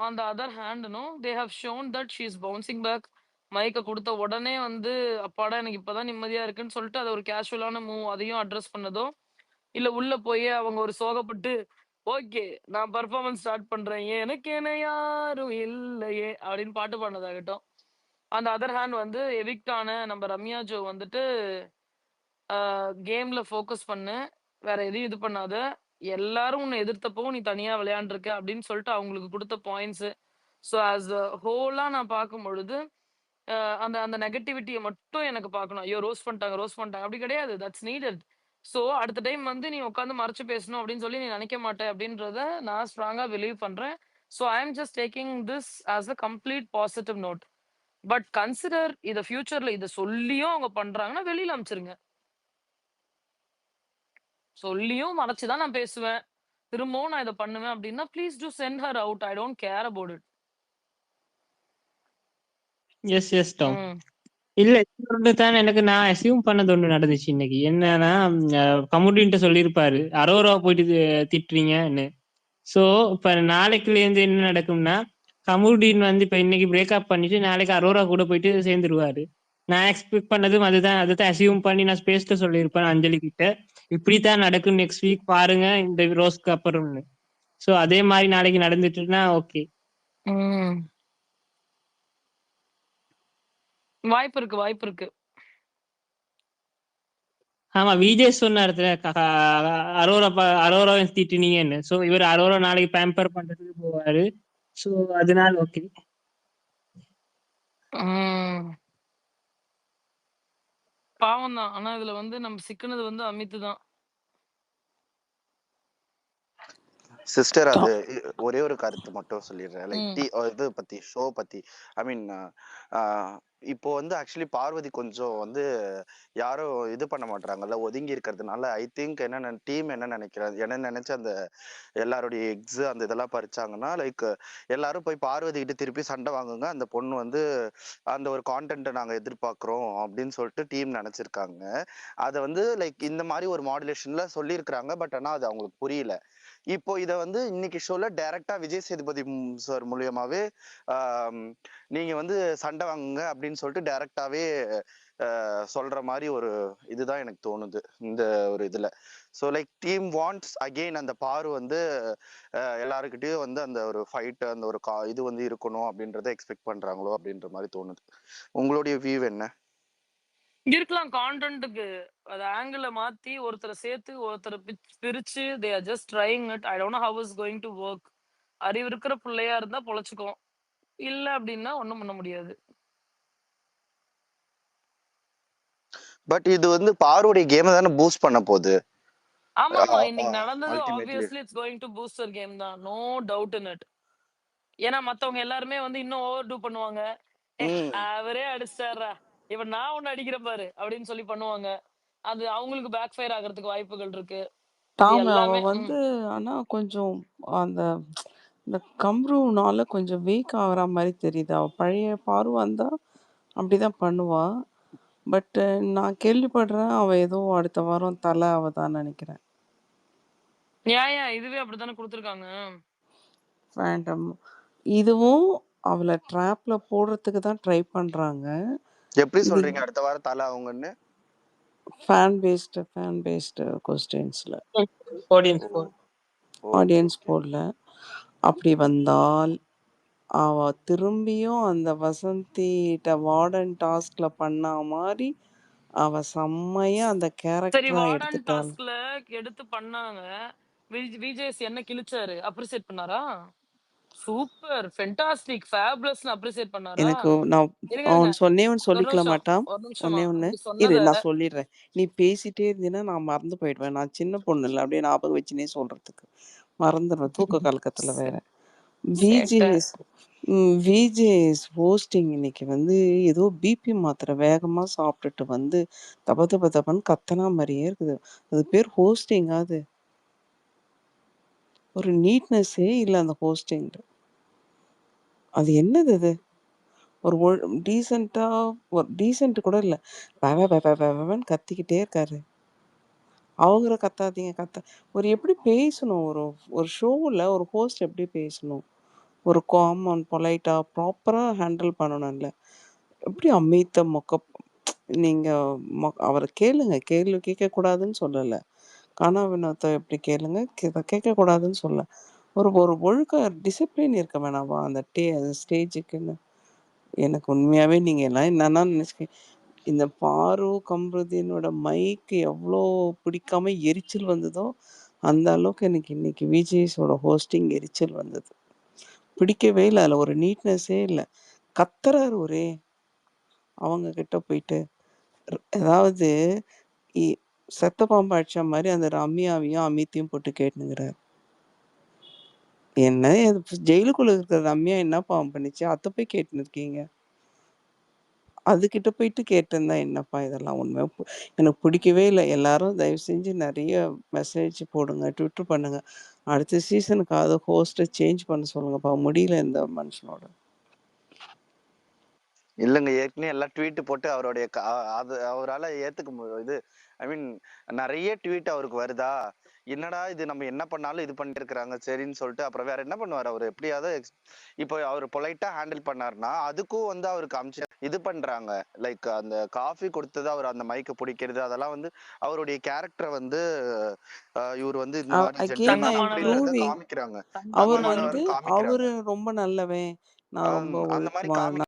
On the other hand they have shown that she is bouncing back. மைக்க குடுத்த உடனே வந்து அப்பாடா எனக்கு இப்பதான் நிம்மதியா இருக்குன்னு சொல்லிட்டு அது ஒரு கேஷுவலான மூவ். அதையும் அட்ரஸ் பண்ணதோ, இல்ல உள்ள போய் அவங்க ஒரு சோகப்பட்டு ஓகே நான் பெர்ஃபார்மன்ஸ் ஸ்டார்ட் பண்றேன். எனக்கு என யாரும் இல்லையே அப்படின்னு பாட்டு பாடுனதாகட்டும். அந்த அதர் ஹேண்ட் வந்து எவிக்ட் ஆன நம்ம ரம்யா ஜோ வந்துட்டு கேம்ல ஃபோக்கஸ் பண்ணு. வேற எதையும் இது பண்ணாத. எல்லாரும் உன்னை எதிர்த்தப்பவும் நீ தனியா விளையாண்டுருக்க அப்படின்னு சொல்லிட்டு அவங்களுக்கு குடுத்த பாயிண்ட்ஸ். ஸோ ஆஸ் அ ஹோலா நான் பார்க்கும்பொழுது, அந்த அந்த நெகட்டிவிட்டிய மட்டும் எனக்கு பார்க்கணும். ஐயோ! ரோஸ்ட் பண்ணிட்டாங்க. அப்படி கிடையாது. That's needed. ஸோ அடுத்த டைம் வந்து நீ உட்கார்ந்து மறைச்சு பேசணும் அப்படின்னு சொல்லி நீ நினைக்க மாட்ட அப்படின்றத நான் ஸ்ட்ராங்கா பிலீவ் பண்றேன். So I am just taking this as a complete positive note. But consider இத ஃபியூச்சர்ல இத சொல்லியும் அவங்க பண்றாங்கன்னா வெளியில அனுப்பிச்சிருங்க. சொல்லியும் மறைச்சு தான் நான் பேசுவேன். திரும்பவும் நான் இத பண்ணுவேன் அப்படின்னா, please do send her out. I don't care about it. Yes டாம். இல்ல இன்னொன்னு தான் எனக்கு நான் அசியூம் பண்ணது ஒண்ணு நடந்துச்சு இன்னைக்கு. என்னன்னா கமுடின்ட்டு சொல்லியிருப்பாரு அரோரா போயிட்டு திட்டுறீங்கன்னு. சோ இப்ப நாளைக்குல இருந்து என்ன நடக்கும்னா கமுடின் வந்து இப்ப இன்னைக்கு பிரேக்அப் பண்ணிட்டு நாளைக்கு அரோரா கூட போயிட்டு சேர்ந்துருவாரு. நான் எக்ஸ்பெக்ட் பண்ணதும் அதுதான் அசியூம் பண்ணி நான் ஸ்பேஸ்ல சொல்லியிருப்பேன் அஞ்சலி கிட்ட. இப்படித்தான் நடக்கும் நெக்ஸ்ட் வீக் பாருங்க இந்த ரோஸ்க்கு அப்புறம்னு. சோ அதே மாதிரி நாளைக்கு நடந்துட்டுனா ஓகே. ம். வாய்ப்பு இருக்கு. ஆமா விஜய் சொன்னாரு அரோராவை திட்டுனீங்கன்னு. சோ இவர் அரோரா நாளைக்கு பேம்பர் பண்றதுக்கு போவாரு. சோ அதனால ஓகே. பாவம் தான். ஆனா இதுல வந்து நம்ம சிக்கினது வந்து அமித் தான். சிஸ்டர் அது ஒரே ஒரு கருத்து மட்டும் சொல்லிடுறேன். ம். லைக் இது பத்தி ஷோ பத்தி ஐ மீன் இப்போ வந்து ஆக்சுவலி பார்வதி கொஞ்சம் வந்து யாரும் இது பண்ண மாட்டாங்கல்ல, ஒதுங்கி இருக்கிறதுனால ஐ திங்க் என்ன டீம் என்ன நினைக்கிறது என்ன நினைச்சு அந்த எல்லாருடைய எக்ஸ் அந்த இதெல்லாம் பறிச்சாங்கன்னா லைக் எல்லாரும் போய் பார்வதி கிட்ட திருப்பி சண்டை வாங்குங்க, அந்த பொண்ணு வந்து அந்த ஒரு கான்டென்ட்டை நாங்க எதிர்பார்க்கிறோம் அப்படின்னு சொல்லிட்டு டீம் நினைச்சிருக்காங்க. அதை வந்து லைக் இந்த மாதிரி ஒரு மாடுலேஷன்ல சொல்லியிருக்கிறாங்க. பட் ஆனா அது அவங்களுக்கு புரியல. இப்போ இத வந்து இன்னைக்கு ஷோல டைரக்டா விஜய் சேதுபதி சார் மூலியமாவே நீங்க வந்து சண்டை வாங்குங்க அப்படின்னு சொல்லிட்டு டைரக்டாவே சொல்ற மாதிரி ஒரு இதுதான் எனக்கு தோணுது இந்த ஒரு இதுல. So like team wants again அந்த பாரு வந்து எல்லாருக்கிட்டையும் வந்து அந்த ஒரு ஃபைட் அந்த ஒரு இது வந்து இருக்கணும் அப்படின்றத எக்ஸ்பெக்ட் பண்றாங்களோ அப்படின்ற மாதிரி தோணுது. உங்களுடைய வியூ என்ன? இருக்கலாம் கான்டென்ட்டுக்கு அது ஆங்கிள மாத்தி ஒருத்தரை சேர்த்து ஒருத்தரை பிரிச்சு they are just trying it. I don't know how is going to work. அறிவு இருக்கிற பிள்ளையா இருந்தா பொழைச்சுக்கும், இல்ல அப்படின்னா ஒண்ணும் பண்ண முடியாது. பட் இது வந்து பாருடைய கேமை தானே பூஸ்ட் பண்ண போகுது. ஆமாமா இன்னைக்கு நடந்தது ultimately obviously it's going to booster game தான், நோ டவுட் இன் இட். ஏன்னா மத்தவங்க எல்லாருமே வந்து இன்னும் ஓவர் டூ பண்ணுவாங்க. அவரே அடிச்சிட்டாரா இப்ப நான் ஒண்ணு அடிக்கிறேன் பாரு அப்படின்னு சொல்லி பண்ணுவாங்க. அது அவங்களுக்கு பேக் ஃபயர் ஆகிறதுக்கு வாய்ப்புகள் இருக்கு. இது டாம் அவ எல்லாமே வந்து ஆனா கொஞ்சம் அந்த இந்த கம்ருனால கொஞ்சம் வீக் ஆகுற மாதிரி தெரியுது. அவ பழைய பாரு வந்தா அப்படிதான் பண்ணுவா. பட் நான் கேள்விப்படுறேன் அவ ஏதோ அடுத்த வாரம் தலை அவதான் நினைக்கிறேன். ஏன் இதுவே அப்படித்தானே கொடுத்துருக்காங்க. வேண்டாம், இதுவும் அவளை ட்ராப்ல போடுறதுக்கு தான் ட்ரை பண்றாங்க. எப்படி இது சொல்றீங்க அடுத்த வாரம் தலை அவங்கன்னு? ஃபேன் பேஸ்டு கொஸ்டின்ஸ்ல ஆடியன்ஸ் போல் ஆடியன்ஸ் போடல. அப்படி வந்தால் அவ திரும்பியும் அந்த வசந்திட்ட வார்டன் டாஸ்க்ல பண்ண மாதிரி அவ செம்மையா அந்த சரி கேரக்டரா வார்டன் எடுத்துட்டாள். டாஸ்க்ல எடுத்து பண்ணாங்க. விஜேஸ் என்ன கிழிச்சாரு, அப்ரிசியேட் பண்ணாரா? சூப்பர் ஃபென்டாஸ்டிக் ஃபேபுலஸ்னு அப்ரிசியேட் பண்ணாரா? எனக்கு நான் இருங்க அவன் ஒரு சொல்லிக்கல நிமிஷம் மாட்டான். ஒரு நிமிஷமா ஒண்ணு அப்படி இரு, சொன்னத நான் சொல்லிடுறேன். நீ பேசிட்டே இருந்தீன்னா நான் மறந்து போயிடுவேன். நான் சின்ன பொண்ணு இல்லை, அப்படியே ஞாபகம் வச்சுனே சொல்றதுக்கு மறந்துடுவேன் தூக்க கலக்கத்துல வேற. விஜேஎஸ் விஜேஎஸ் ஹோஸ்டிங் இன்னைக்கு வந்து ஏதோ பிபி மாத்திரை வேகமா சாப்பிட்டுட்டு வந்து தப தப தபன்னு கத்தனா மாதிரியே இருக்குது. அது பேர் ஹோஸ்டிங்கா? அது ஒரு நீட்னஸே இல்லை அந்த ஹோஸ்டிங்ல. அது என்னது அது? ஒரு டீசெண்டா ஒரு டீசென்ட் கூட இல்லை, வேவன்னு கத்திக்கிட்டே இருக்காரு. அவங்கள கத்தாதீங்க ஒரு எப்படி பேசணும்? ஒரு ஷோவில் ஒரு ஹோஸ்ட் எப்படி பேசணும்? ஒரு காமன் பொலைட்டா ப்ராப்பரா ஹேண்டில் பண்ணணும்ல. எப்படி அமைத்த நீங்க அவரை கேளுங்க, கேள்வி கேட்கக்கூடாதுன்னு சொல்லலை. கானா வினோத்தை எப்படி கேளுங்க, கேட்கக்கூடாதுன்னு சொல்ல. ஒரு ஒரு ஒழுக்க டிசிப்ளின் இருக்க வேணாமா அந்த ஸ்டேஜுக்குன்னு? எனக்கு உண்மையாவே நீங்க எல்லாம் என்னன்னா நினைச்சுக்க, இந்த பாரு கம்ருதீனோட மைக்கு எவ்வளோ பிடிக்காம எரிச்சல் வந்ததோ அந்த அளவுக்கு எனக்கு இன்னைக்கு விஜேஸோட ஹோஸ்டிங் எரிச்சல் வந்தது. பிடிக்கவே இல்லை. அதில் ஒரு நீட்னஸே இல்லை. கத்துறாரு ஒரே அவங்க கிட்ட போயிட்டு. அதாவது செத்த பாம்பு அடிச்ச மாதிரி அந்த ரம்யாவையும் அமித்தையும் போட்டு கேட்டுங்கிறார். என்ன ஜெயிலுக்குள்ள இருக்கிற ரம்யா என்ன பாவம் பண்ணிச்சு, அதை போய் கேட்டுன்னு இருக்கீங்க? அதுகிட்ட போயிட்டு கேட்டிருந்தா என்னப்பா இதெல்லாம்? உண்மை எனக்கு பிடிக்கவே இல்லை. எல்லாரும் தயவு செஞ்சு நிறைய மெசேஜ் போடுங்க, ட்விட்டர் பண்ணுங்க. அடுத்த சீசனுக்காவது ஹோஸ்ட்டை சேஞ்ச் பண்ண சொல்லுங்கப்பா. முடியல இந்த மனுஷனோட. இல்லங்க ஏற்கனவே எல்லாம் ட்வீட் போட்டு அவருடைய அது அவரால ஏத்துக்க இது ஐ மீன் நிறைய ட்வீட் அவருக்கு வருதா, என்னடா இது நம்ம என்ன பண்ணாலும் இது பண்ணிட்டு இருக்கிறாங்க சரின்னு சொல்லிட்டு அப்புறம் வேற என்ன பண்ணுவார் அவர் எப்படியாவது இப்போ அவர் பொலைட்டா ஹேண்டில் பண்ணாருன்னா அதுக்கும் வந்து அவருக்கு அமிச்சு இது பண்றாங்க. லைக் அந்த காஃபி கொடுத்தது அவர் அந்த மைக்க பிடிக்கிறது அதெல்லாம் வந்து அவருடைய கேரக்டரை வந்து இவர் வந்து இந்த மாதிரி அகெயின் ஐ ஜென்டில்மேன் எம் அப்படின்றத ப்ரூவிங் காமிக்கிறாங்க. அவர் தங்கமானவர் வந்து காமிக்கிறாங்க. அவரு ரொம்ப நல்லவன், நான் ரொம்ப அந்த மாதிரி நான்